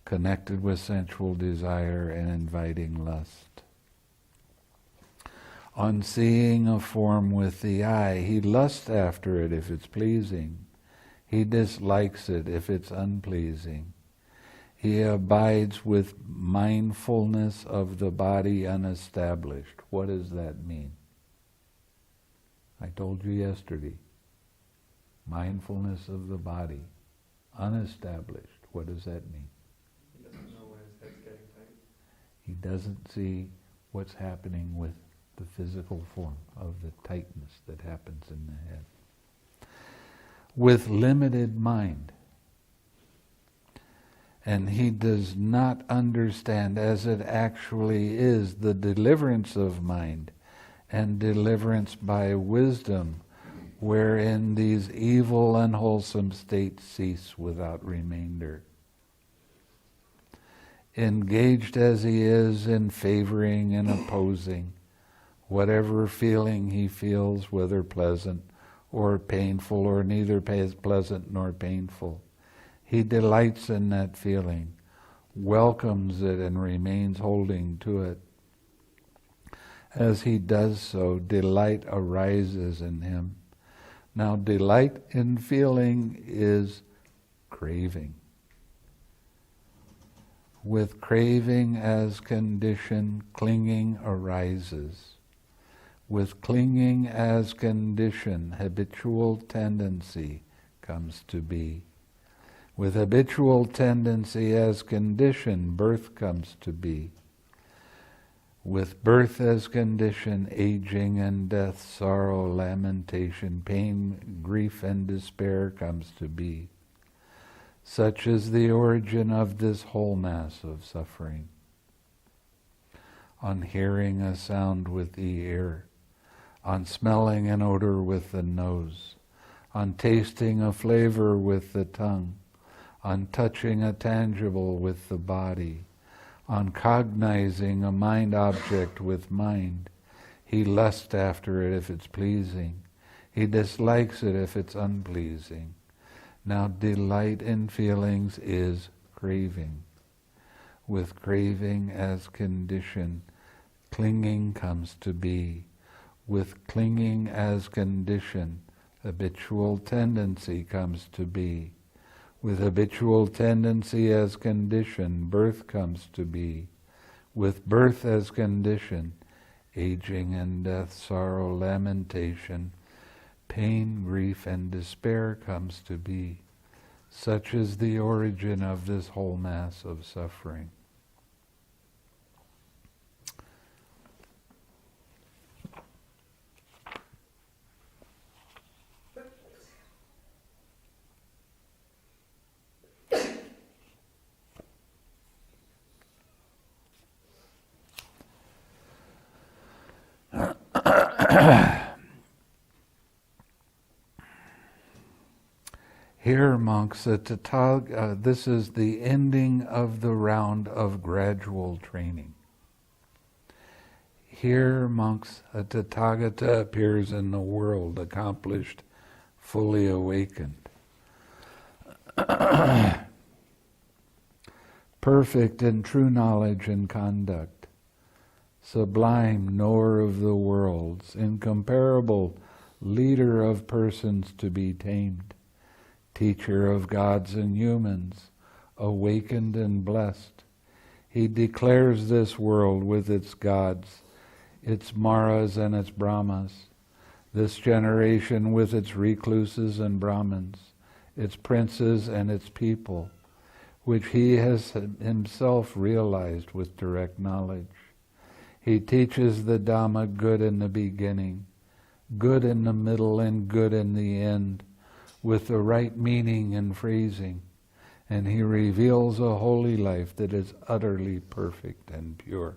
connected with sensual desire and inviting lust. On seeing a form with the eye, he lusts after it if it's pleasing. He dislikes it if it's unpleasing. He abides with mindfulness of the body unestablished. What does that mean? I told you yesterday. Mindfulness of the body unestablished. What does that mean? He doesn't know when his head's getting tight. He doesn't see what's happening with the physical form of the tightness that happens in the head. With limited mind. And he does not understand as it actually is the deliverance of mind and deliverance by wisdom, wherein these evil, unwholesome states cease without remainder. Engaged as he is in favoring and opposing, whatever feeling he feels, whether pleasant or painful, or neither pleasant nor painful, he delights in that feeling, welcomes it, and remains holding to it. As he does so, delight arises in him. Now, delight in feeling is craving. With craving as condition, clinging arises. With clinging as condition, habitual tendency comes to be. With habitual tendency as condition, birth comes to be. With birth as condition, aging and death, sorrow, lamentation, pain, grief, and despair comes to be. Such is the origin of this whole mass of suffering. On hearing a sound with the ear, on smelling an odor with the nose, on tasting a flavor with the tongue, on touching a tangible with the body, on cognizing a mind object with mind. He lusts after it if it's pleasing. He dislikes it if it's unpleasing. Now, delight in feelings is craving. With craving as condition, clinging comes to be. With clinging as condition, habitual tendency comes to be. With habitual tendency as condition, birth comes to be. With birth as condition, aging and death, sorrow, lamentation, pain, grief, and despair comes to be. Such is the origin of this whole mass of suffering. Here, monks, this is the ending of the round of gradual training. Here, monks, a Tathagata appears in the world, accomplished, fully awakened. Perfect in true knowledge and conduct, sublime knower of the worlds, incomparable leader of persons to be tamed, teacher of gods and humans, awakened and blessed. He declares this world with its gods, its Maras and its Brahmas, this generation with its recluses and Brahmins, its princes and its people, which he has himself realized with direct knowledge. He teaches the Dhamma good in the beginning, good in the middle, and good in the end, with the right meaning and phrasing, and he reveals a holy life that is utterly perfect and pure.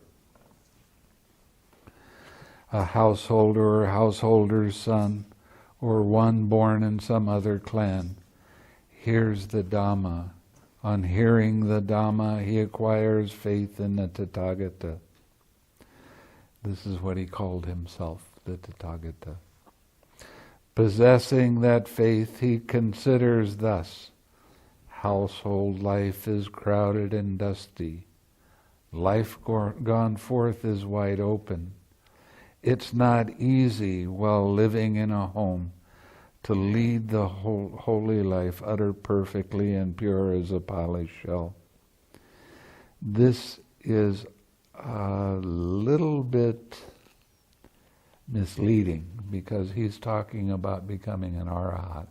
A householder or householder's son, or one born in some other clan, hears the Dhamma. On hearing the Dhamma, he acquires faith in the Tathagata. This is what he called himself, the Tathagata. Possessing that faith, he considers thus: household life is crowded and dusty. Life gone forth is wide open. It's not easy while living in a home to lead the holy life utter perfectly and pure as a polished shell. This is a little bit misleading because he's talking about becoming an arahat.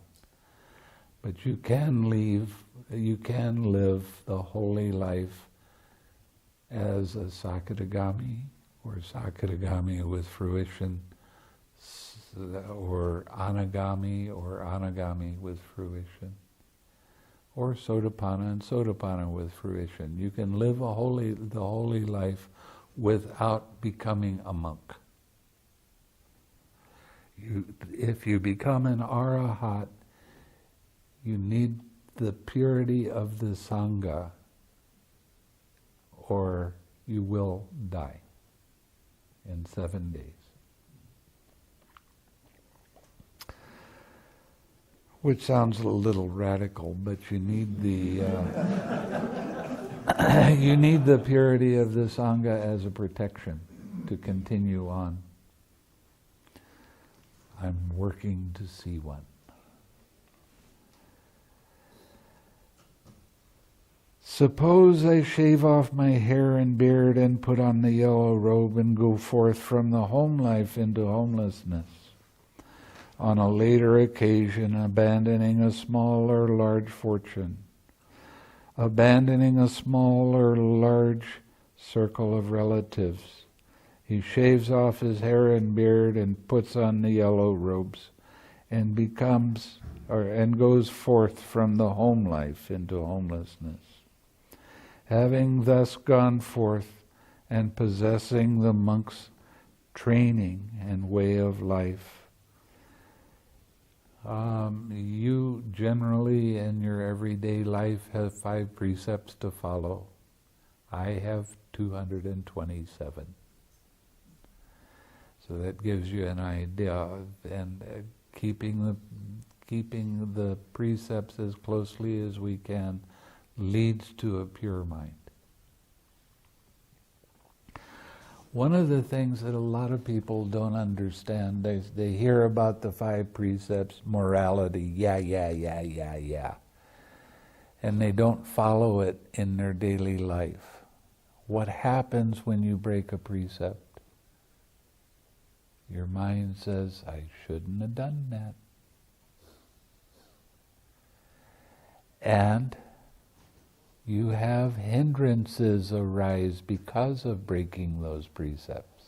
But you can live the holy life as a Sakadagami, or Sakadagami with fruition, or Anagami with fruition, or Sotapanna and Sotapanna with fruition. You can live the holy life without becoming a monk. If you become an arahat, you need the purity of the Sangha, or you will die in 7 days. Which sounds a little radical, but you need the you need the purity of the Sangha as a protection to continue on. I'm working to see one. Suppose I shave off my hair and beard and put on the yellow robe and go forth from the home life into homelessness. On a later occasion, abandoning a small or large fortune, abandoning a small or large circle of relatives, he shaves off his hair and beard and puts on the yellow robes and goes forth from the home life into homelessness. Having thus gone forth and possessing the monk's training and way of life, you generally in your everyday life have 5 precepts to follow. I have 227. So that gives you an idea, and keeping the precepts as closely as we can leads to a pure mind. One of the things that a lot of people don't understand, they hear about the 5 precepts, morality, yeah, and they don't follow it in their daily life. What happens when you break a precept? Your mind says, I shouldn't have done that. And you have hindrances arise because of breaking those precepts.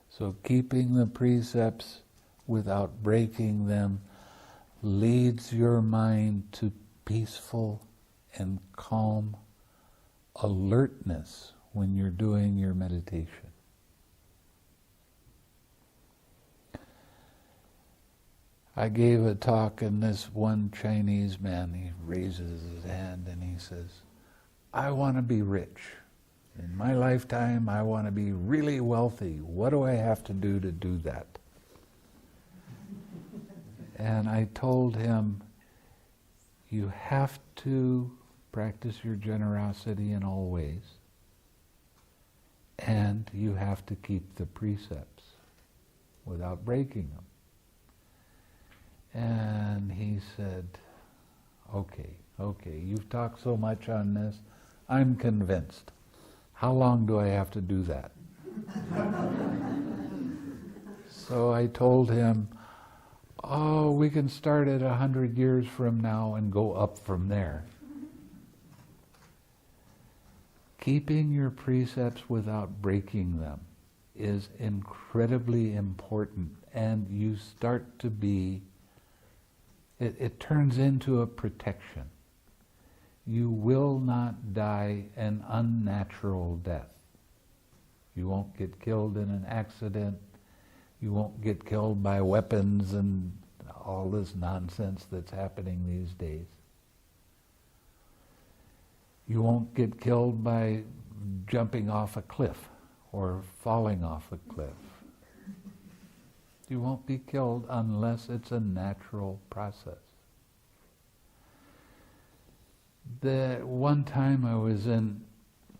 So keeping the precepts without breaking them leads your mind to peaceful and calm alertness when you're doing your meditation. I gave a talk, and this one Chinese man, he raises his hand and he says, I want to be rich. In my lifetime, I want to be really wealthy. What do I have to do that? And I told him, you have to practice your generosity in all ways, and you have to keep the precepts without breaking them. And he said, okay, you've talked so much on this, I'm convinced. How long do I have to do that? So I told him, we can start at 100 years from now and go up from there. Keeping your precepts without breaking them is incredibly important, and you start to be It turns into a protection. You will not die an unnatural death. You won't get killed in an accident. You won't get killed by weapons and all this nonsense that's happening these days. You won't get killed by jumping off a cliff or falling off a cliff. You won't be killed unless it's a natural process. The one time I was in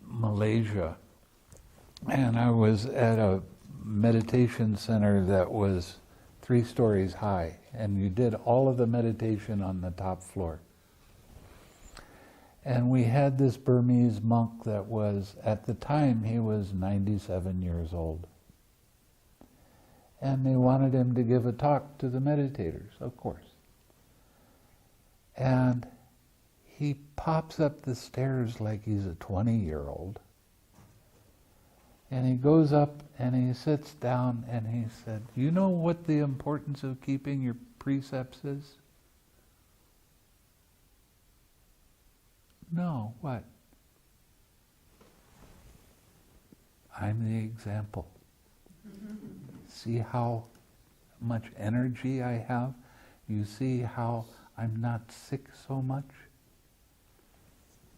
Malaysia, and I was at a meditation center that was 3 stories high, and you did all of the meditation on the top floor. And we had this Burmese monk that was, at the time, he was 97 years old. And they wanted him to give a talk to the meditators, of course. And he pops up the stairs like he's a 20-year-old. And he goes up and he sits down and he said, "You know what the importance of keeping your precepts is?" "No, what?" "I'm the example. See how much energy I have? You see how I'm not sick so much?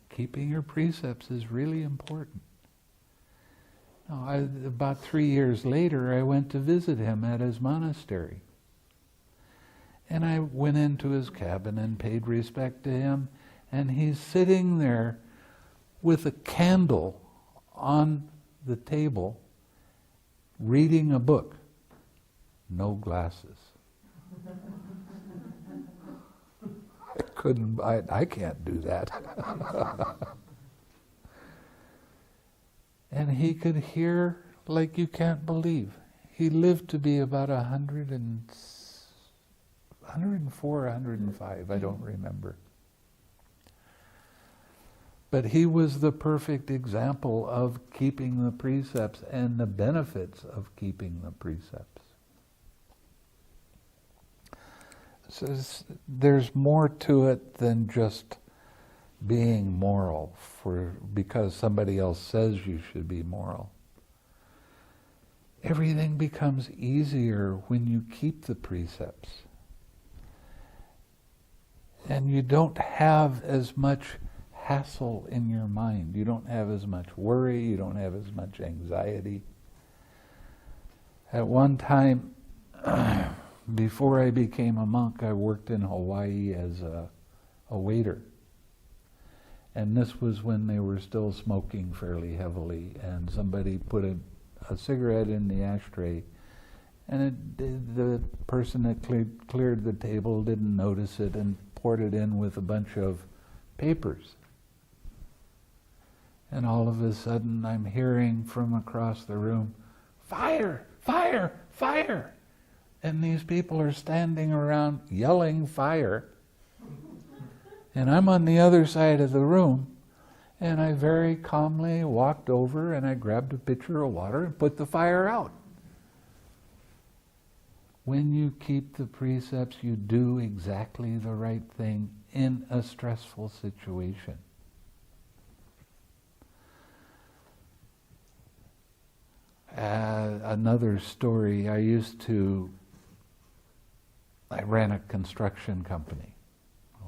Keeping your precepts is really important." About 3 years later, I went to visit him at his monastery. And I went into his cabin and paid respect to him, and he's sitting there with a candle on the table, reading a book. No glasses. I can't do that. And he could hear like you can't believe. He lived to be about 104, 105, I don't remember. But he was the perfect example of keeping the precepts and the benefits of keeping the precepts. So there's more to it than just being moral because somebody else says you should be moral. Everything becomes easier when you keep the precepts. And you don't have as much hassle in your mind. You don't have as much worry. You don't have as much anxiety. At one time, before I became a monk, I worked in Hawaii as a waiter. And this was when they were still smoking fairly heavily, and somebody put a cigarette in the ashtray, and the person that cleared the table didn't notice it and poured it in with a bunch of papers. And all of a sudden I'm hearing from across the room, "Fire! Fire! Fire!" And these people are standing around yelling fire. And I'm on the other side of the room, and I very calmly walked over and I grabbed a pitcher of water and put the fire out. When you keep the precepts, you do exactly the right thing in a stressful situation. Another story, I ran a construction company.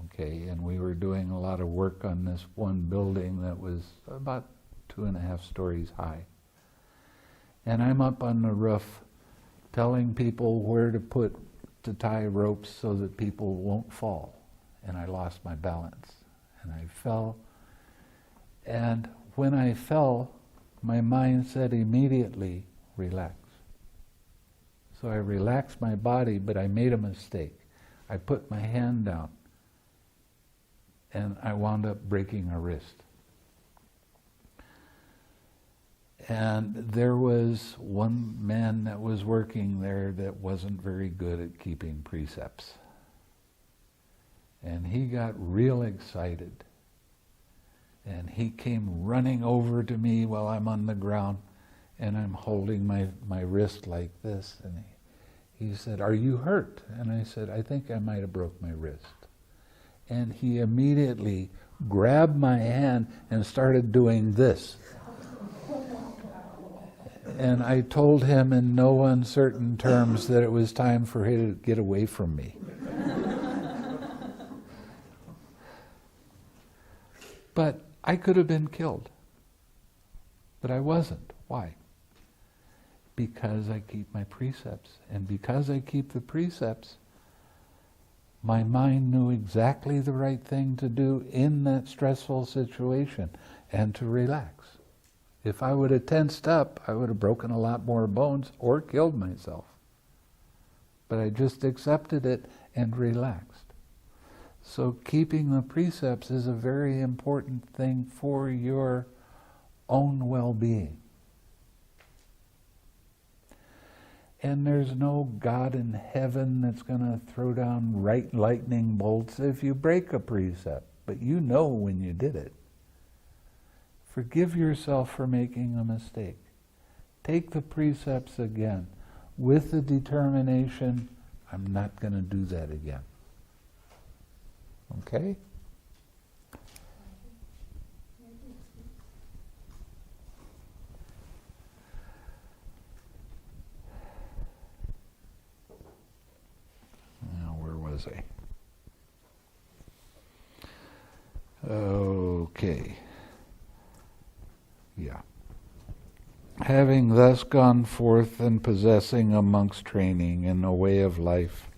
Okay, and we were doing a lot of work on this one building that was about 2.5 stories high. And I'm up on the roof telling people where to tie ropes so that people won't fall. And I lost my balance. And I fell. And when I fell, my mind said immediately, "Relax." So I relaxed my body, but I made a mistake. I put my hand down, and I wound up breaking a wrist. And there was one man that was working there that wasn't very good at keeping precepts. And he got real excited. And he came running over to me while I'm on the ground, and I'm holding my wrist like this, and he said, "Are you hurt?" And I said, "I think I might have broke my wrist." And he immediately grabbed my hand and started doing this. And I told him in no uncertain terms that it was time for him to get away from me. But I could have been killed. But I wasn't. Why? Because I keep my precepts. And because I keep the precepts, my mind knew exactly the right thing to do in that stressful situation and to relax. If I would have tensed up, I would have broken a lot more bones or killed myself. But I just accepted it and relaxed. So keeping the precepts is a very important thing for your own well-being. And there's no God in heaven that's going to throw down lightning bolts if you break a precept, but you know when you did it. Forgive yourself for making a mistake. Take the precepts again with the determination, I'm not going to do that again. Okay? Now, where was I? Okay. Yeah. Having thus gone forth and possessing a monk's training in a way of life,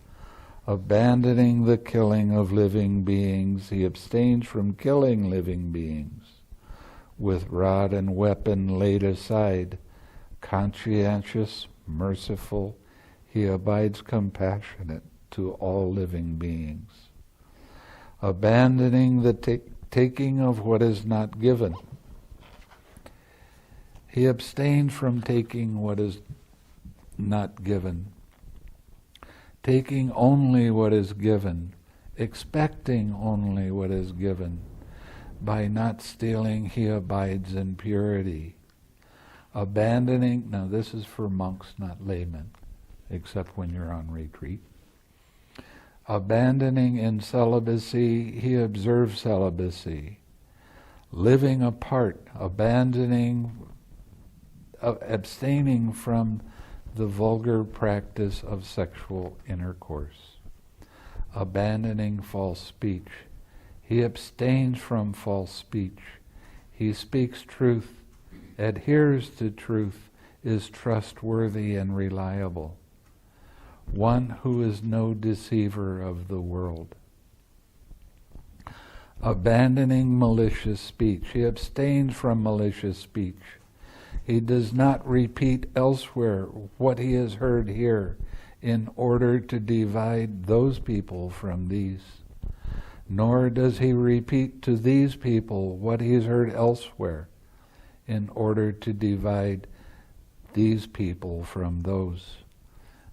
abandoning the killing of living beings, he abstains from killing living beings. With rod and weapon laid aside, conscientious, merciful, he abides compassionate to all living beings. Abandoning the taking of what is not given, he abstains from taking what is not given, taking only what is given, expecting only what is given. By not stealing, he abides in purity. Abandoning, now this is for monks, not laymen, except when you're on retreat. Abandoning in celibacy, he observes celibacy. Living apart, abstaining from the vulgar practice of sexual intercourse. Abandoning false speech, he abstains from false speech. He speaks truth, adheres to truth, is trustworthy and reliable. One who is no deceiver of the world. Abandoning malicious speech, he abstains from malicious speech. He does not repeat elsewhere what he has heard here in order to divide those people from these. Nor does he repeat to these people what he has heard elsewhere in order to divide these people from those.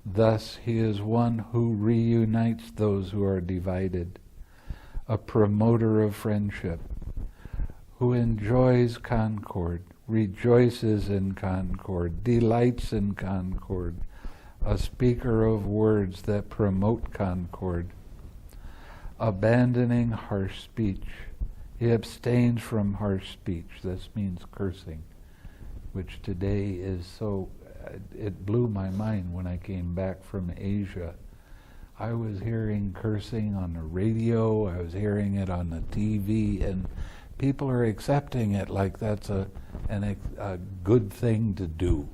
Thus he is one who reunites those who are divided, a promoter of friendship, who enjoys concord, rejoices in concord, delights in concord, a speaker of words that promote concord. Abandoning harsh speech, he abstains from harsh speech. This means cursing, which today is so, it blew my mind when I came back from Asia. I was hearing cursing on the radio, I was hearing it on the TV, and people are accepting it like that's a good thing to do.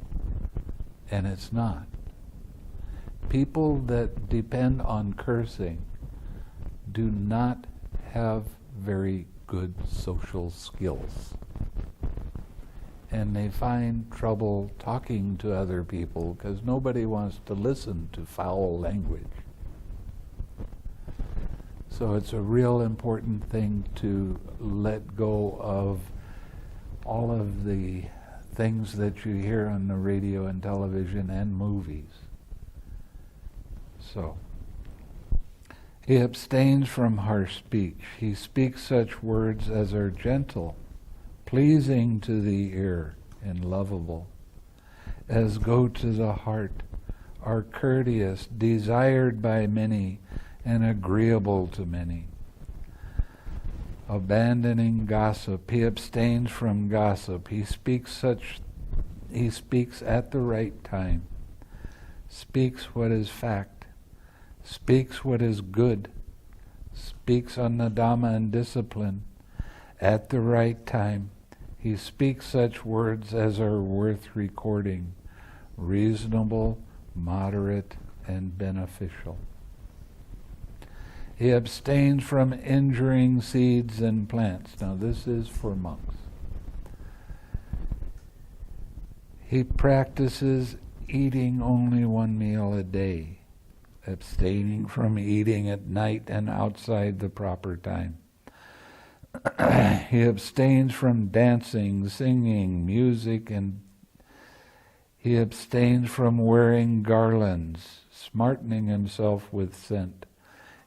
And it's not. People that depend on cursing do not have very good social skills. And they find trouble talking to other people because nobody wants to listen to foul language. So it's a real important thing to let go of all of the things that you hear on the radio and television and movies. So, he abstains from harsh speech. He speaks such words as are gentle, pleasing to the ear, and lovable, as go to the heart, are courteous, desired by many, and agreeable to many. Abandoning gossip, he abstains from gossip. He speaks at the right time, speaks what is fact, speaks what is good, speaks on the Dhamma and discipline at the right time. He speaks such words as are worth recording, reasonable, moderate, and beneficial. He abstains from injuring seeds and plants. Now this is for monks. He practices eating only one meal a day, abstaining from eating at night and outside the proper time. He abstains from dancing, singing, music, and he abstains from wearing garlands, smartening himself with scent,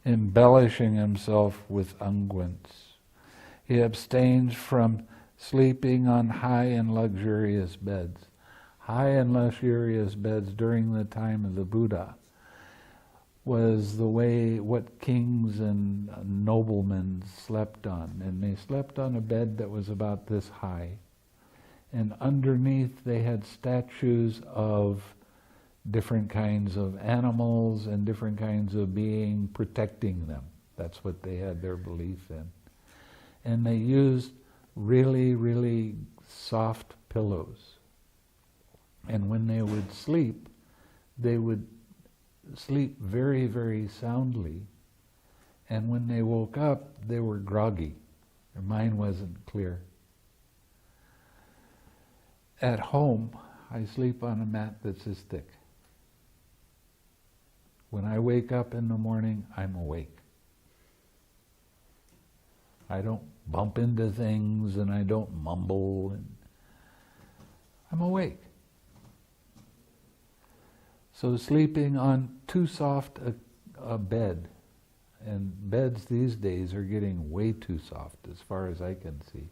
embellishing himself with unguents. He abstains from sleeping on high and luxurious beds. High and luxurious beds during the time of the Buddha was what kings and noblemen slept on. And they slept on a bed that was about this high. And underneath they had statues of different kinds of animals and different kinds of being protecting them. That's what they had their belief in. And they used really, really soft pillows. And when they would sleep, they would sleep very, very soundly. And when they woke up, they were groggy. Their mind wasn't clear. At home, I sleep on a mat that's this thick. When I wake up in the morning, I'm awake. I don't bump into things and I don't mumble. And I'm awake. So sleeping on too soft a bed, and beds these days are getting way too soft as far as I can see.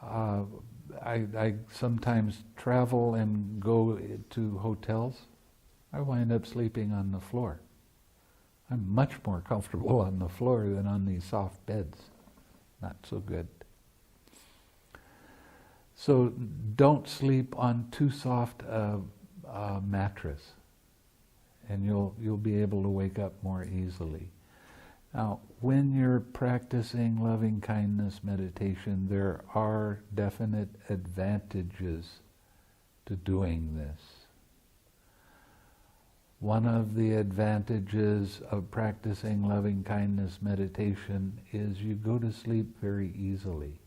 I sometimes travel and go to hotels. I wind up sleeping on the floor. I'm much more comfortable on the floor than on these soft beds. Not so good. So don't sleep on too soft a mattress, and you'll be able to wake up more easily. Now, when you're practicing loving kindness meditation, there are definite advantages to doing this. One of the advantages of practicing loving kindness meditation is you go to sleep very easily.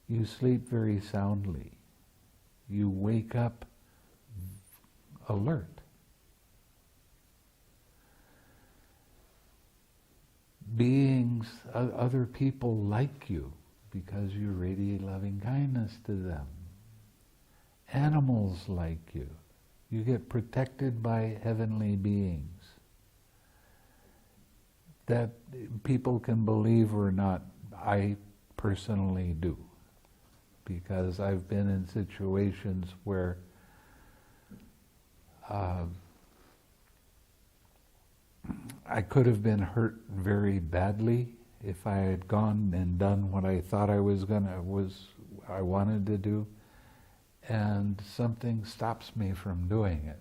You sleep very soundly. You wake up alert. Beings, other people like you because you radiate loving kindness to them. Animals like you. You get protected by heavenly beings. That people can believe or not, I personally do. Because I've been in situations where I could have been hurt very badly if I had gone and done what I thought I wanted to do, and something stops me from doing it.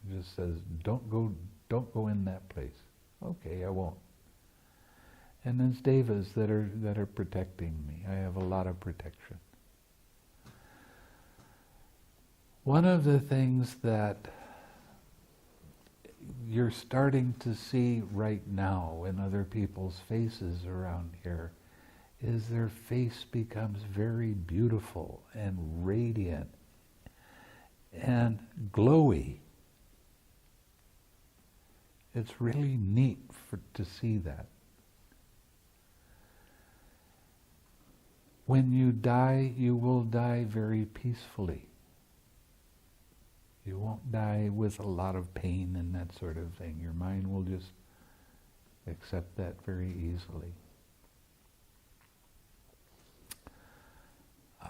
It just says, don't go in that place. Okay, I won't. And there's devas that are protecting me. I have a lot of protection. One of the things that you're starting to see right now in other people's faces around here is their face becomes very beautiful and radiant and glowy. It's really neat to see that. When you die, you will die very peacefully. You won't die with a lot of pain and that sort of thing. Your mind will just accept that very easily.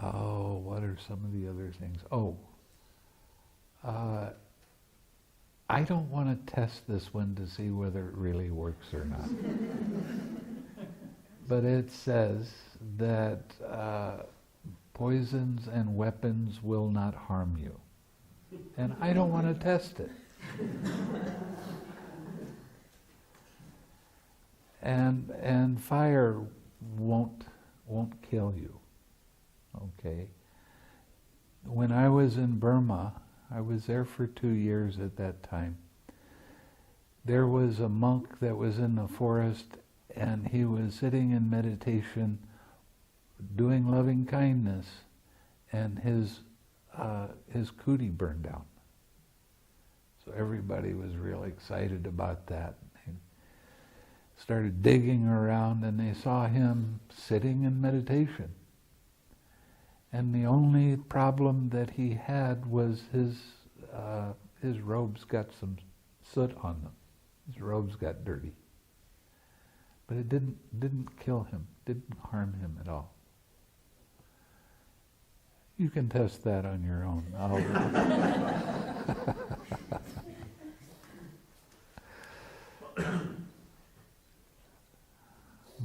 Oh, what are some of the other things? Oh, I don't want to test this one to see whether it really works or not. But it says that poisons and weapons will not harm you. And I don't want to test it. And fire won't kill you. Okay? When I was in Burma, I was there for 2 years at that time. There was a monk that was in the forest, and he was sitting in meditation, doing loving kindness, and his kuti burned down. So everybody was real excited about that. They started digging around, and they saw him sitting in meditation. And the only problem that he had was his robes got some soot on them. His robes got dirty. But it didn't kill him, didn't harm him at all. You can test that on your own.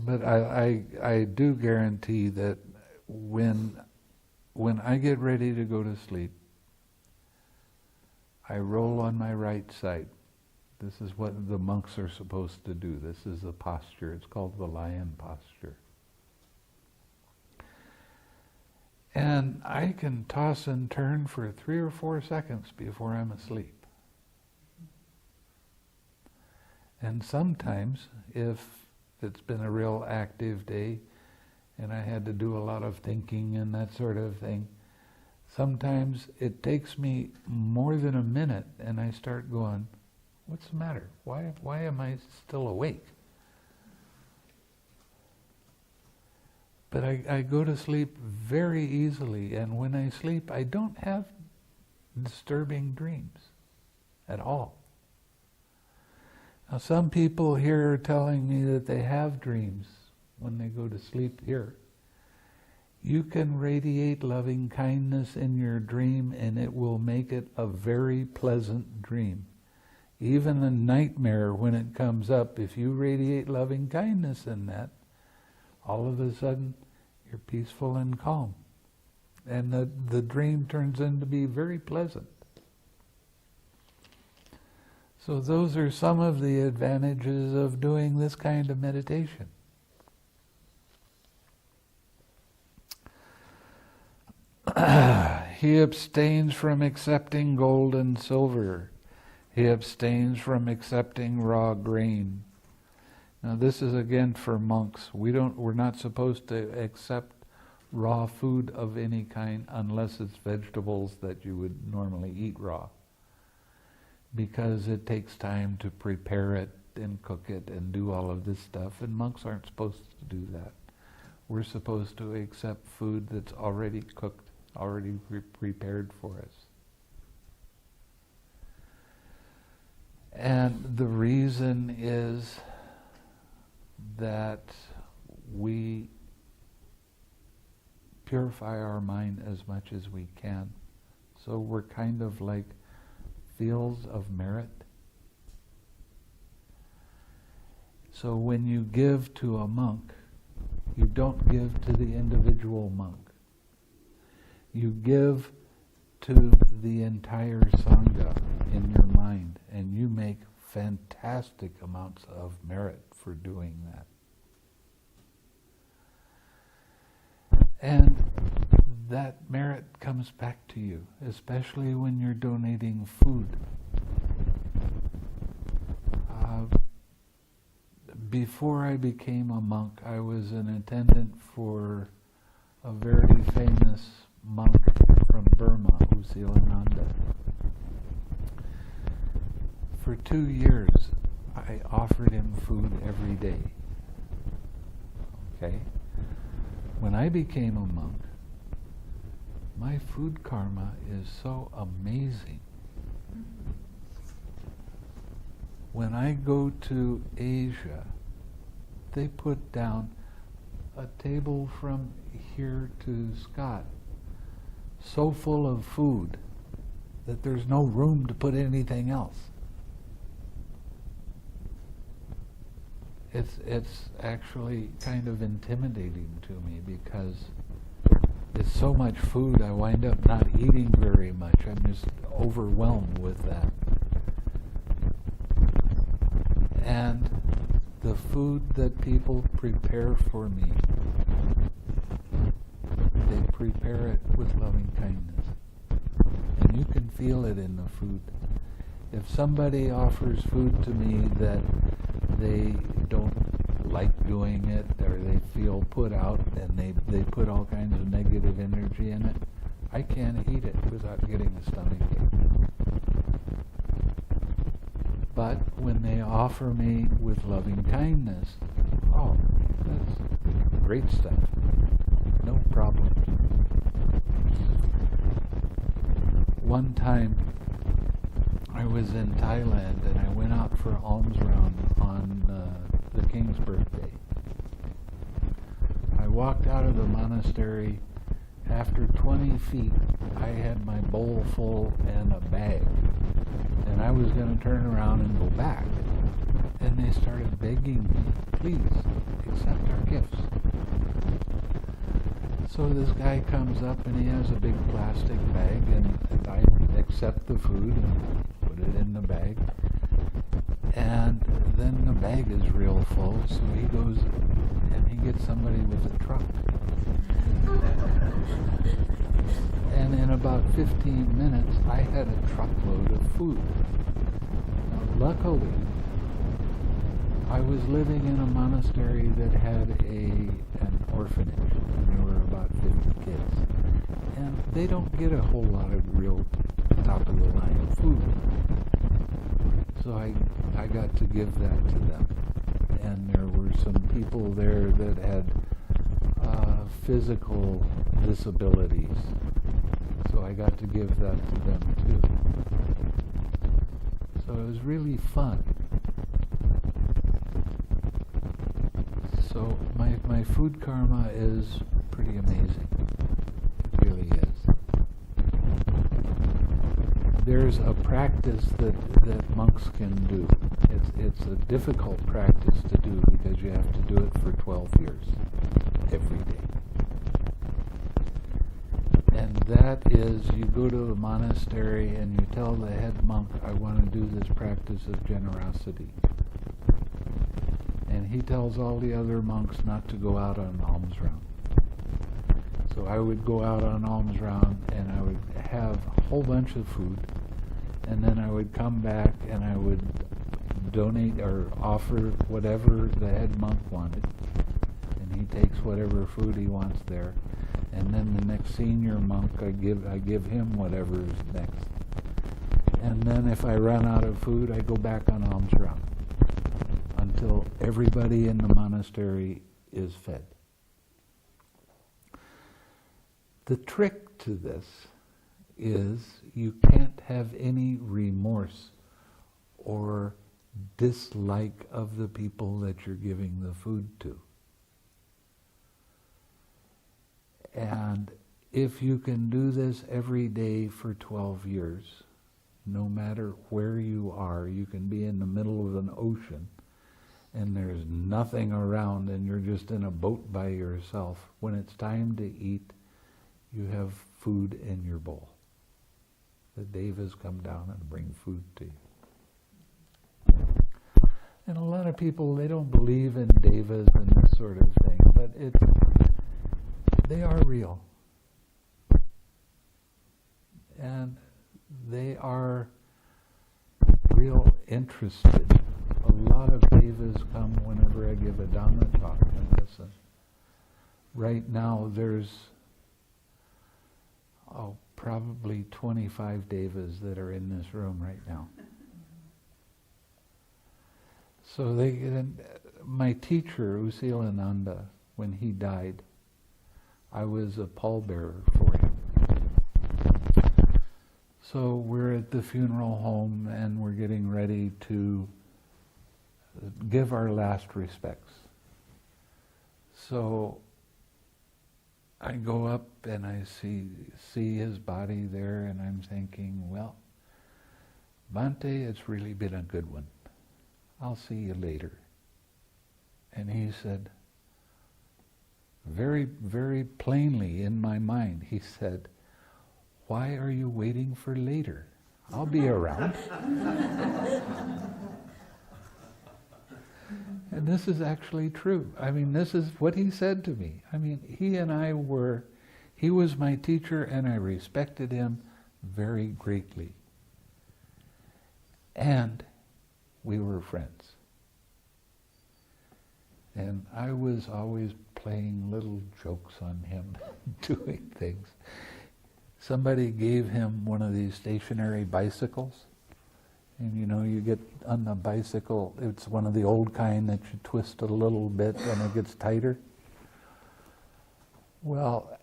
But I do guarantee that when I get ready to go to sleep, I roll on my right side. This is what the monks are supposed to do. This is the posture. It's called the lion posture. And I can toss and turn for 3 or 4 seconds before I'm asleep. And sometimes, if it's been a real active day, and I had to do a lot of thinking and that sort of thing, sometimes it takes me more than a minute, and I start going, what's the matter? Why am I still awake? But I go to sleep very easily, and when I sleep, I don't have disturbing dreams at all. Now, some people here are telling me that they have dreams when they go to sleep here. You can radiate loving kindness in your dream, and it will make it a very pleasant dream. Even a nightmare, when it comes up, if you radiate loving kindness in that, all of a sudden you're peaceful and calm. And the dream turns into to be very pleasant. So those are some of the advantages of doing this kind of meditation. He abstains from accepting gold and silver. He abstains from accepting raw grain. Now this is again for monks. We're not supposed to accept raw food of any kind unless it's vegetables that you would normally eat raw, because it takes time to prepare it and cook it and do all of this stuff, and monks aren't supposed to do that. We're supposed to accept food that's already cooked, already prepared for us. And the reason is that we purify our mind as much as we can. So we're kind of like fields of merit. So when you give to a monk, you don't give to the individual monk. You give to the entire Sangha in your mind, and you make fantastic amounts of merit for doing that. And that merit comes back to you, especially when you're donating food. Before I became a monk, I was an attendant for a very famous monk from Burma, U Silananda. For 2 years, I offered him food every day. Okay? When I became a monk, my food karma is so amazing. When I go to Asia, they put down a table from here to Scott so full of food that there's no room to put anything else. It's actually kind of intimidating to me because it's so much food, I wind up not eating very much. I'm just overwhelmed with that. And the food that people prepare for me, they prepare it with loving kindness. And you can feel it in the food. If somebody offers food to me that they don't like doing it, or they feel put out, and they put all kinds of negative energy in it, I can't eat it without getting a stomachache. But when they offer me with loving kindness, oh, that's great stuff. No problem. One time, I was in Thailand and I went out for alms round on the king's birthday. I walked out of the monastery. After 20 feet, I had my bowl full and a bag. And I was going to turn around and go back. And they started begging me, please, accept our gifts. So this guy comes up and he has a big plastic bag, and I accept the food and put it in the bag. And then the bag is real full, so he goes and he gets somebody with a truck. And in about 15 minutes, I had a truckload of food. Now, luckily, I was living in a monastery that had an orphanage, and there were about 50 kids. And they don't get a whole lot of real top-of-the-line food. So I got to give that to them. And there were some people there that had physical disabilities. So I got to give that to them too. So it was really fun. So my food karma is pretty amazing. It really is. There's a practice that monks can do. It's a difficult practice to do because you have to do it for 12 years, every day. And that is, you go to a monastery and you tell the head monk, I want to do this practice of generosity. And he tells all the other monks not to go out on alms round. So I would go out on alms round and I would have a whole bunch of food, and then I would come back and I would donate or offer whatever the head monk wanted, and he takes whatever food he wants there, and then the next senior monk I give him whatever is next, and then if I run out of food I go back on alms round until everybody in the monastery is fed. The trick to this is you can't have any remorse or dislike of the people that you're giving the food to. And if you can do this every day for 12 years, no matter where you are, you can be in the middle of an ocean and there's nothing around and you're just in a boat by yourself. When it's time to eat, you have food in your bowl. The devas come down and bring food to you. And a lot of people, they don't believe in devas and this sort of thing, but they are real. And they are real interested. A lot of devas come whenever I give a Dhamma talk and listen. Right now there's probably 25 devas that are in this room right now. So my teacher, Usilananda, when he died, I was a pallbearer for him. So we're at the funeral home and we're getting ready to give our last respects. So I go up and I see his body there, and I'm thinking, well, Bhante, it's really been a good one. I'll see you later. And he said, very, very plainly in my mind, he said, why are you waiting for later? I'll be around. And this is actually true. I mean, this is what he said to me. I mean, he was my teacher, and I respected him very greatly. And we were friends. And I was always playing little jokes on him, doing things. Somebody gave him one of these stationary bicycles. And you know, you get on the bicycle, it's one of the old kind that you twist a little bit and it gets tighter. Well,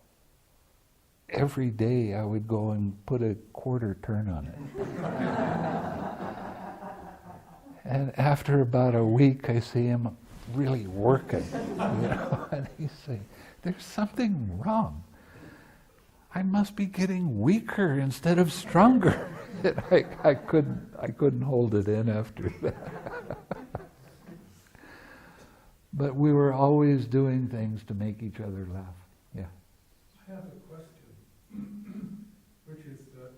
every day I would go and put a quarter turn on it. And after about a week, I see him really working, you know, and he's saying, there's something wrong. I must be getting weaker instead of stronger. I couldn't hold it in after that. But we were always doing things to make each other laugh. Yeah. I have a question, which is that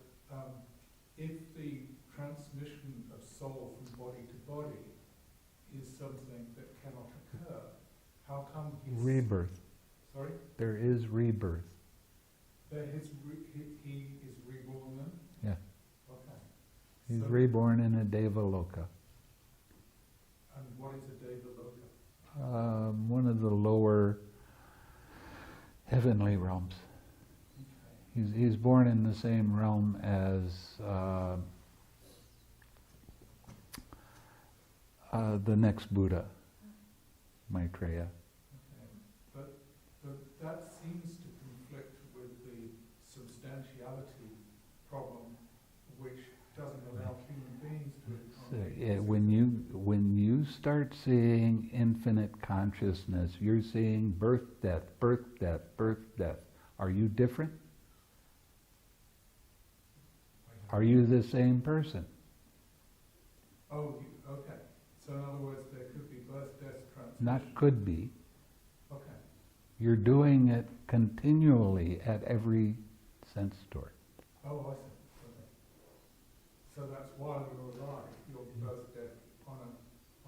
if the transmission of soul from body to body is something that cannot occur, how come Rebirth. Sorry? There is rebirth. That he is reborn then? Yeah. Okay. He's So- reborn in a Devaloka. And what is a Devaloka? One of the lower heavenly realms. Okay. He's born in the same realm as the next Buddha, Maitreya. Okay. But that seems to conflict with the substantiality problem, which doesn't allow human beings to incarnate. When you start seeing infinite consciousness, you're seeing birth, death, birth, death, birth, death. Are you different? Are you the same person? Oh, okay. So in other words, there could be birth, death, transmission. Not could be. Okay. You're doing it continually at every sense door. Oh, I see. Okay. So that's while you're alive, you're birth, death on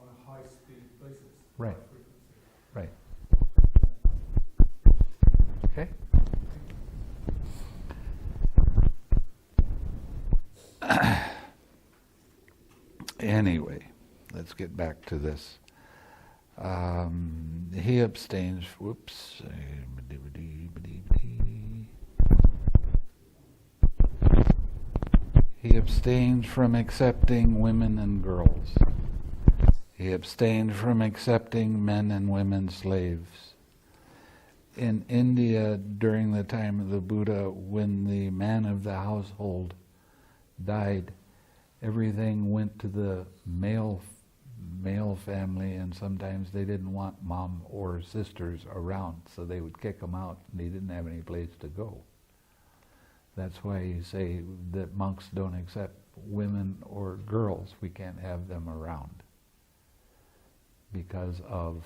a high speed basis. Right. High frequency. Right. Okay? Anyway, let's get back to this. He abstains, whoops. He abstains from accepting women and girls. He abstained from accepting men and women slaves. In India, during the time of the Buddha, when the man of the household died, everything went to the male family, and sometimes they didn't want mom or sisters around, so they would kick them out, and they didn't have any place to go. That's why you say that monks don't accept women or girls. We can't have them around because of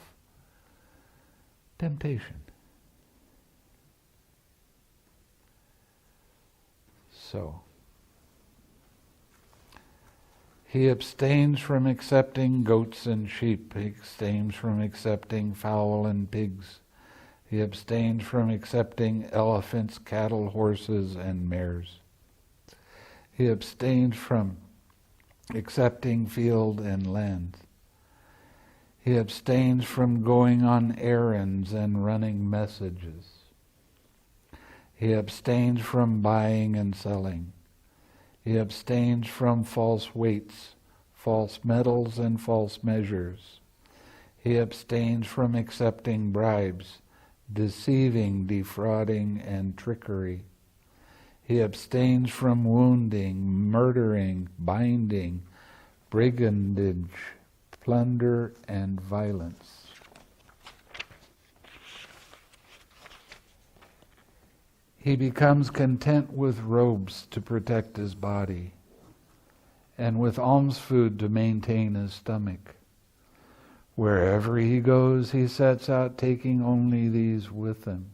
temptation. So, he abstains from accepting goats and sheep. He abstains from accepting fowl and pigs. He abstains from accepting elephants, cattle, horses, and mares. He abstains from accepting field and land. He abstains from going on errands and running messages. He abstains from buying and selling. He abstains from false weights, false metals, and false measures. He abstains from accepting bribes, deceiving, defrauding, and trickery. He abstains from wounding, murdering, binding, brigandage, plunder, and violence. He becomes content with robes to protect his body, and with alms food to maintain his stomach. Wherever he goes, he sets out taking only these with him.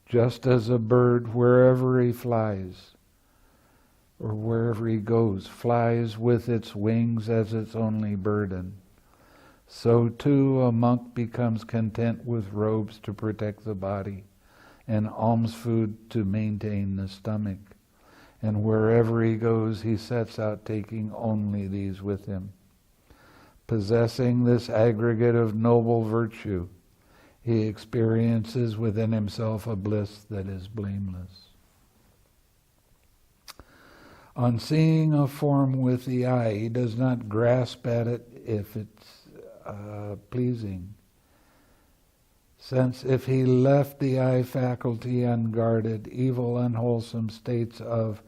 Just as a bird, wherever he flies, or wherever he goes, flies with its wings as its only burden, so too a monk becomes content with robes to protect the body, and alms food to maintain the stomach. And wherever he goes, he sets out taking only these with him. Possessing this aggregate of noble virtue, he experiences within himself a bliss that is blameless. On seeing a form with the eye, he does not grasp at it if it's pleasing. Since if he left the eye faculty unguarded, evil, unwholesome states of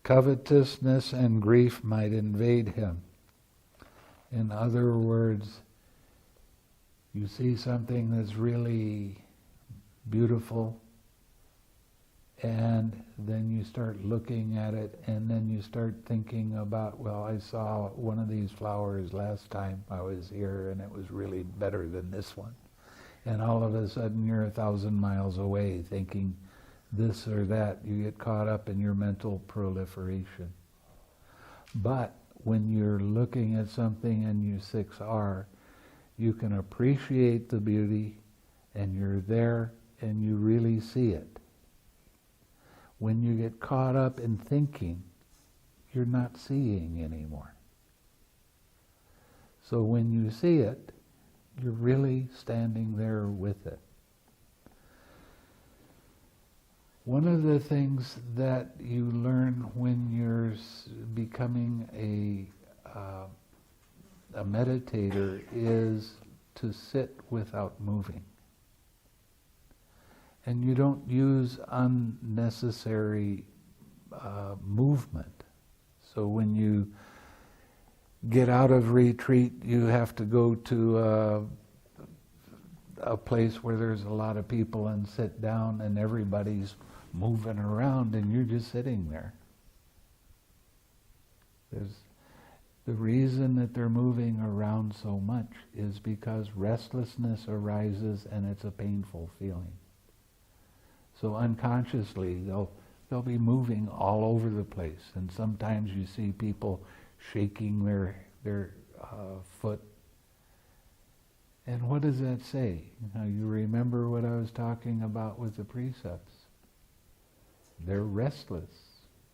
covetousness and grief might invade him. In other words, you see something that's really beautiful, and then you start looking at it, and then you start thinking about, well, I saw one of these flowers last time I was here, and it was really better than this one. And all of a sudden you're 1,000 miles away thinking this or that. You get caught up in your mental proliferation. But when you're looking at something and you 6R, you can appreciate the beauty, and you're there and you really see it. When you get caught up in thinking, you're not seeing anymore. So when you see it, you're really standing there with it. One of the things that you learn when you're becoming a meditator is to sit without moving. And you don't use unnecessary movement. So when you get out of retreat, you have to go to a place where there's a lot of people and sit down, and everybody's moving around and you're just sitting there. The reason that they're moving around so much is because restlessness arises and it's a painful feeling. So unconsciously they'll be moving all over the place, and sometimes you see people shaking their foot. And what does that say? Now, you remember what I was talking about with the precepts. They're restless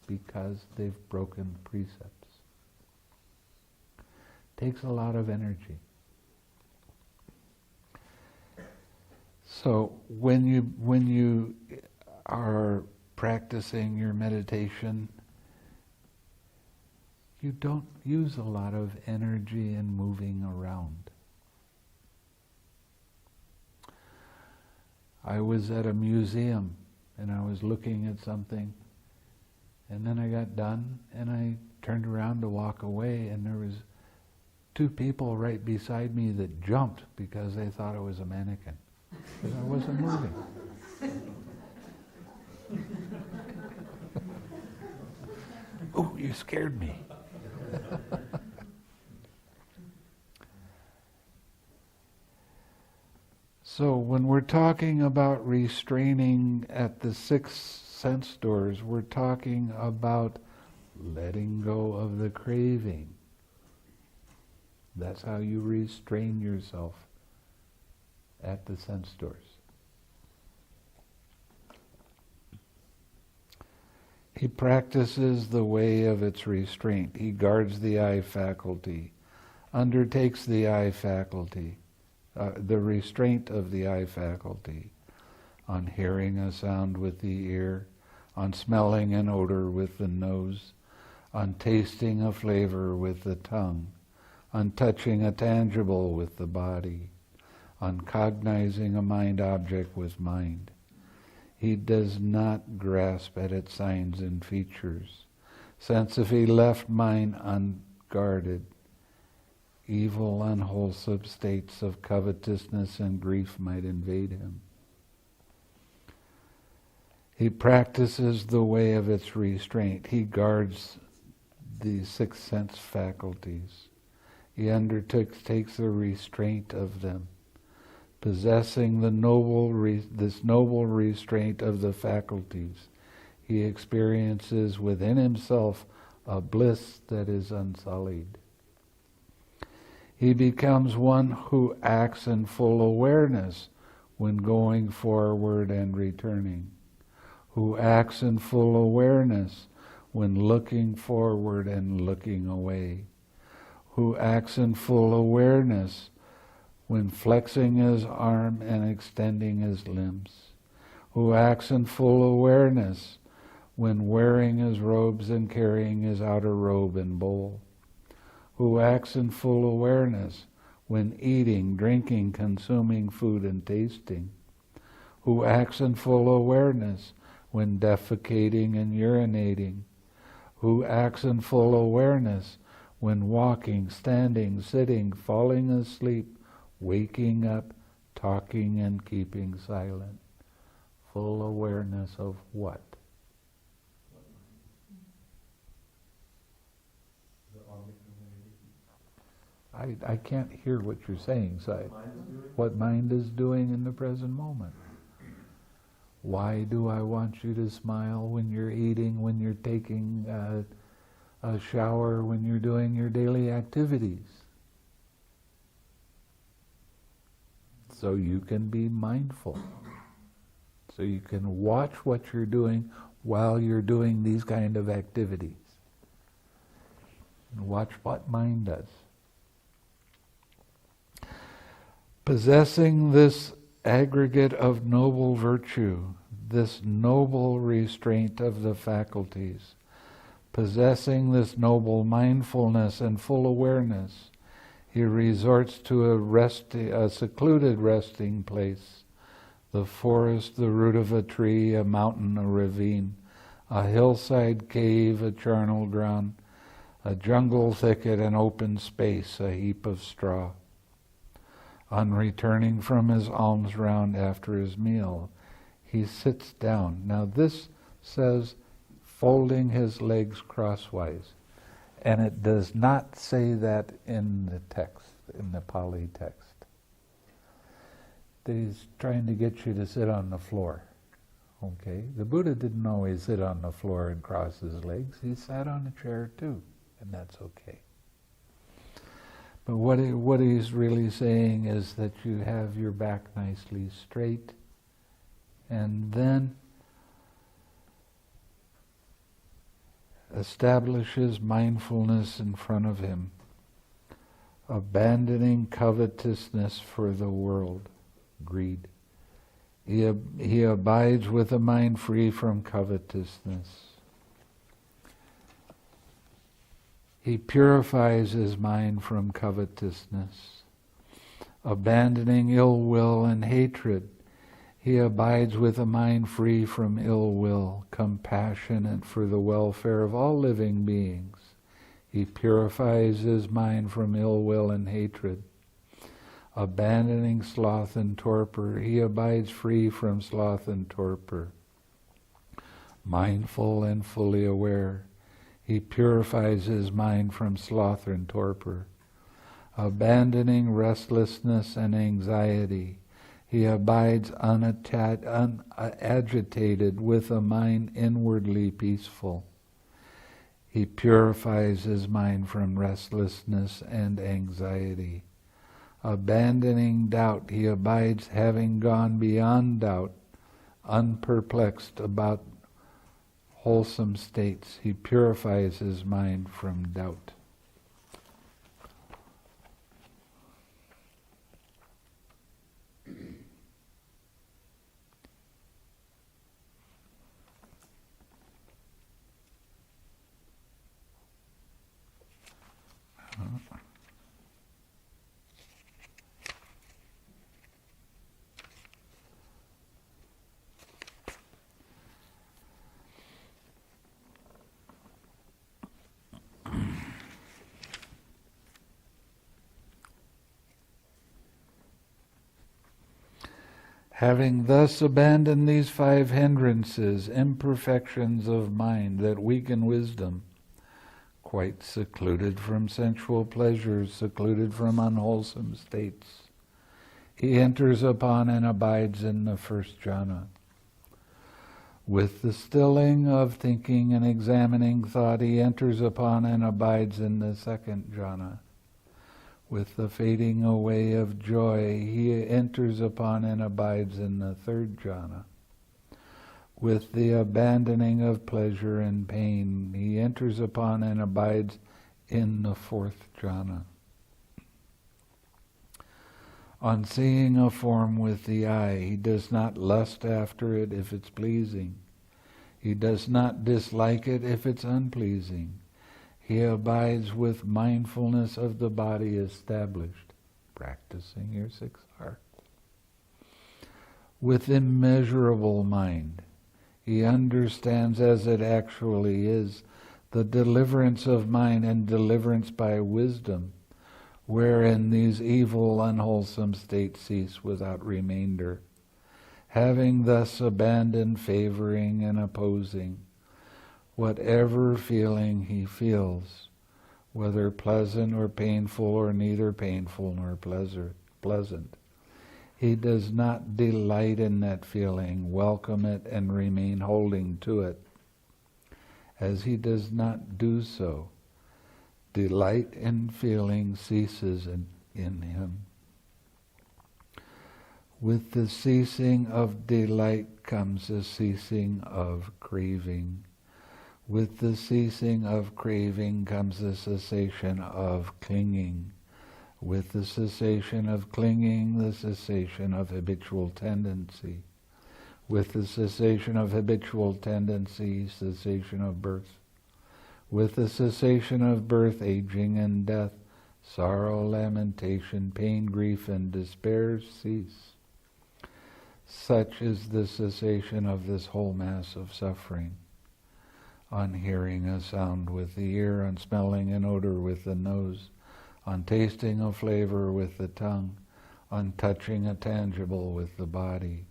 because they've broken precepts. Takes a lot of energy. So when you are practicing your meditation, you don't use a lot of energy in moving around. I was at a museum and I was looking at something, and then I got done and I turned around to walk away, and there was 2 people right beside me that jumped because they thought it was a mannequin, because I wasn't moving. Oh, you scared me. So when we're talking about restraining at the 6 sense doors, we're talking about letting go of the craving. That's how you restrain yourself at the sense doors. He practices the way of its restraint. He guards the eye faculty, undertakes the eye faculty, the restraint of the eye faculty, on hearing a sound with the ear, on smelling an odor with the nose, on tasting a flavor with the tongue, on touching a tangible with the body, on cognizing a mind object with mind. He does not grasp at its signs and features, since if he left mind unguarded, evil, unwholesome states of covetousness and grief might invade him. He practices the way of its restraint. He guards the sixth sense faculties. He takes the restraint of them, possessing the this noble restraint of the faculties. He experiences within himself a bliss that is unsullied. He becomes one who acts in full awareness when going forward and returning, who acts in full awareness when looking forward and looking away, who acts in full awareness when flexing his arm and extending his limbs, who acts in full awareness when wearing his robes and carrying his outer robe and bowl, who acts in full awareness when eating, drinking, consuming food and tasting, who acts in full awareness when defecating and urinating, who acts in full awareness when walking, standing, sitting, falling asleep, waking up, talking and keeping silent. Full awareness of what? I can't hear what you're saying, Si. What mind is doing in the present moment. Why do I want you to smile when you're eating, when you're taking a shower, when you're doing your daily activities? So you can be mindful. So you can watch what you're doing while you're doing these kind of activities. And watch what mind does. Possessing this aggregate of noble virtue, this noble restraint of the faculties, possessing this noble mindfulness and full awareness, he resorts to a secluded resting place, the forest, the root of a tree, a mountain, a ravine, a hillside cave, a charnel ground, a jungle thicket, an open space, a heap of straw. On returning from his alms round after his meal, he sits down. Now this says folding his legs crosswise, and it does not say that in the text, in the Pali text. He's trying to get you to sit on the floor. Okay? The Buddha didn't always sit on the floor and cross his legs. He sat on a chair too, and that's okay. But what he's really saying is that you have your back nicely straight, and then establishes mindfulness in front of him, abandoning covetousness for the world, greed. He abides with a mind free from covetousness. He purifies his mind from covetousness. Abandoning ill will and hatred, he abides with a mind free from ill will, compassionate for the welfare of all living beings. He purifies his mind from ill will and hatred. Abandoning sloth and torpor, he abides free from sloth and torpor. Mindful and fully aware, he purifies his mind from sloth and torpor. Abandoning restlessness and anxiety, he abides unagitated with a mind inwardly peaceful. He purifies his mind from restlessness and anxiety. Abandoning doubt, he abides having gone beyond doubt, unperplexed about wholesome states. He purifies his mind from doubt. Having thus abandoned these 5 hindrances, imperfections of mind that weaken wisdom, quite secluded from sensual pleasures, secluded from unwholesome states, he enters upon and abides in the first jhana. With the stilling of thinking and examining thought, he enters upon and abides in the second jhana. With the fading away of joy, he enters upon and abides in the third jhana. With the abandoning of pleasure and pain, he enters upon and abides in the fourth jhana. On seeing a form with the eye, he does not lust after it if it's pleasing. He does not dislike it if it's unpleasing. He abides with mindfulness of the body established, practicing your 6th heart. With immeasurable mind, he understands as it actually is the deliverance of mind and deliverance by wisdom, wherein these evil, unwholesome states cease without remainder. Having thus abandoned favoring and opposing, whatever feeling he feels, whether pleasant or painful or neither painful nor pleasant, he does not delight in that feeling, welcome it, and remain holding to it. As he does not do so, delight in feeling ceases in him. With the ceasing of delight comes a ceasing of craving. With the ceasing of craving comes the cessation of clinging. With the cessation of clinging, the cessation of habitual tendency. With the cessation of habitual tendency, cessation of birth. With the cessation of birth, aging and death, sorrow, lamentation, pain, grief, and despair cease. Such is the cessation of this whole mass of suffering. On hearing a sound with the ear, on smelling an odor with the nose, on tasting a flavor with the tongue, on touching a tangible with the body,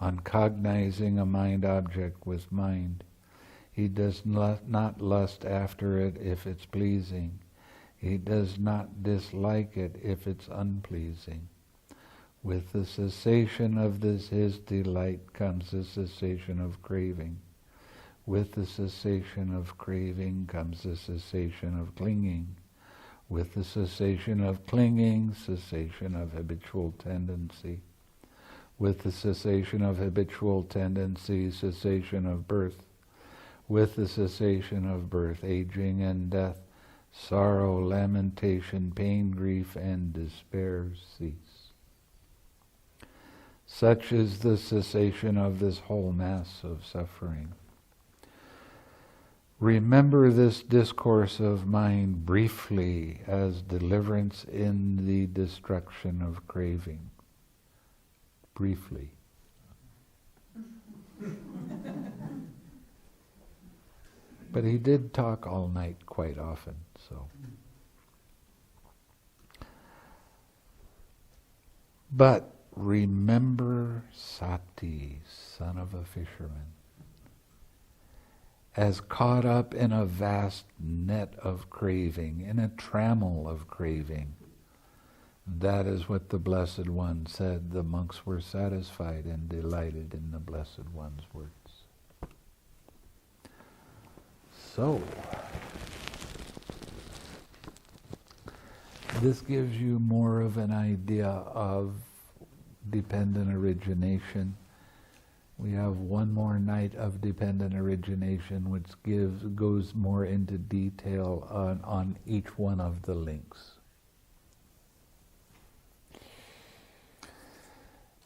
on cognizing a mind object with mind. He does not lust after it if it's pleasing. He does not dislike it if it's unpleasing. With the cessation of his delight comes the cessation of craving. With the cessation of craving comes the cessation of clinging. With the cessation of clinging, cessation of habitual tendency. With the cessation of habitual tendency, cessation of birth. With the cessation of birth, aging and death, sorrow, lamentation, pain, grief, and despair cease. Such is the cessation of this whole mass of suffering. Remember this discourse of mind briefly as deliverance in the destruction of craving. Briefly. But he did talk all night quite often, so. But remember Sati, son of a fisherman, as caught up in a vast net of craving, in a trammel of craving. That is what the Blessed One said. The monks were satisfied and delighted in the Blessed One's words. So, this gives you more of an idea of dependent origination. We have one more night of dependent origination, which goes more into detail on each one of the links.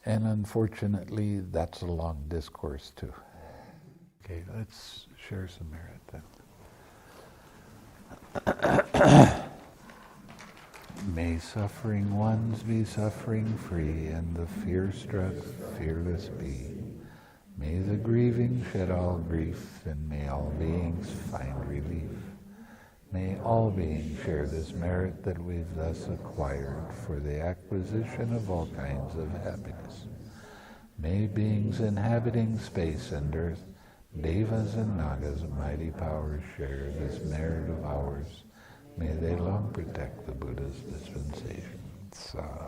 And unfortunately, that's a long discourse too. Okay, let's share some merit then. May suffering ones be suffering free, and the fear-struck fearless be. May the grieving shed all grief, and may all beings find relief. May all beings share this merit that we've thus acquired for the acquisition of all kinds of happiness. May beings inhabiting space and earth, devas and nagas, mighty powers share this merit of ours. May they long protect the Buddha's dispensation. Sadhu.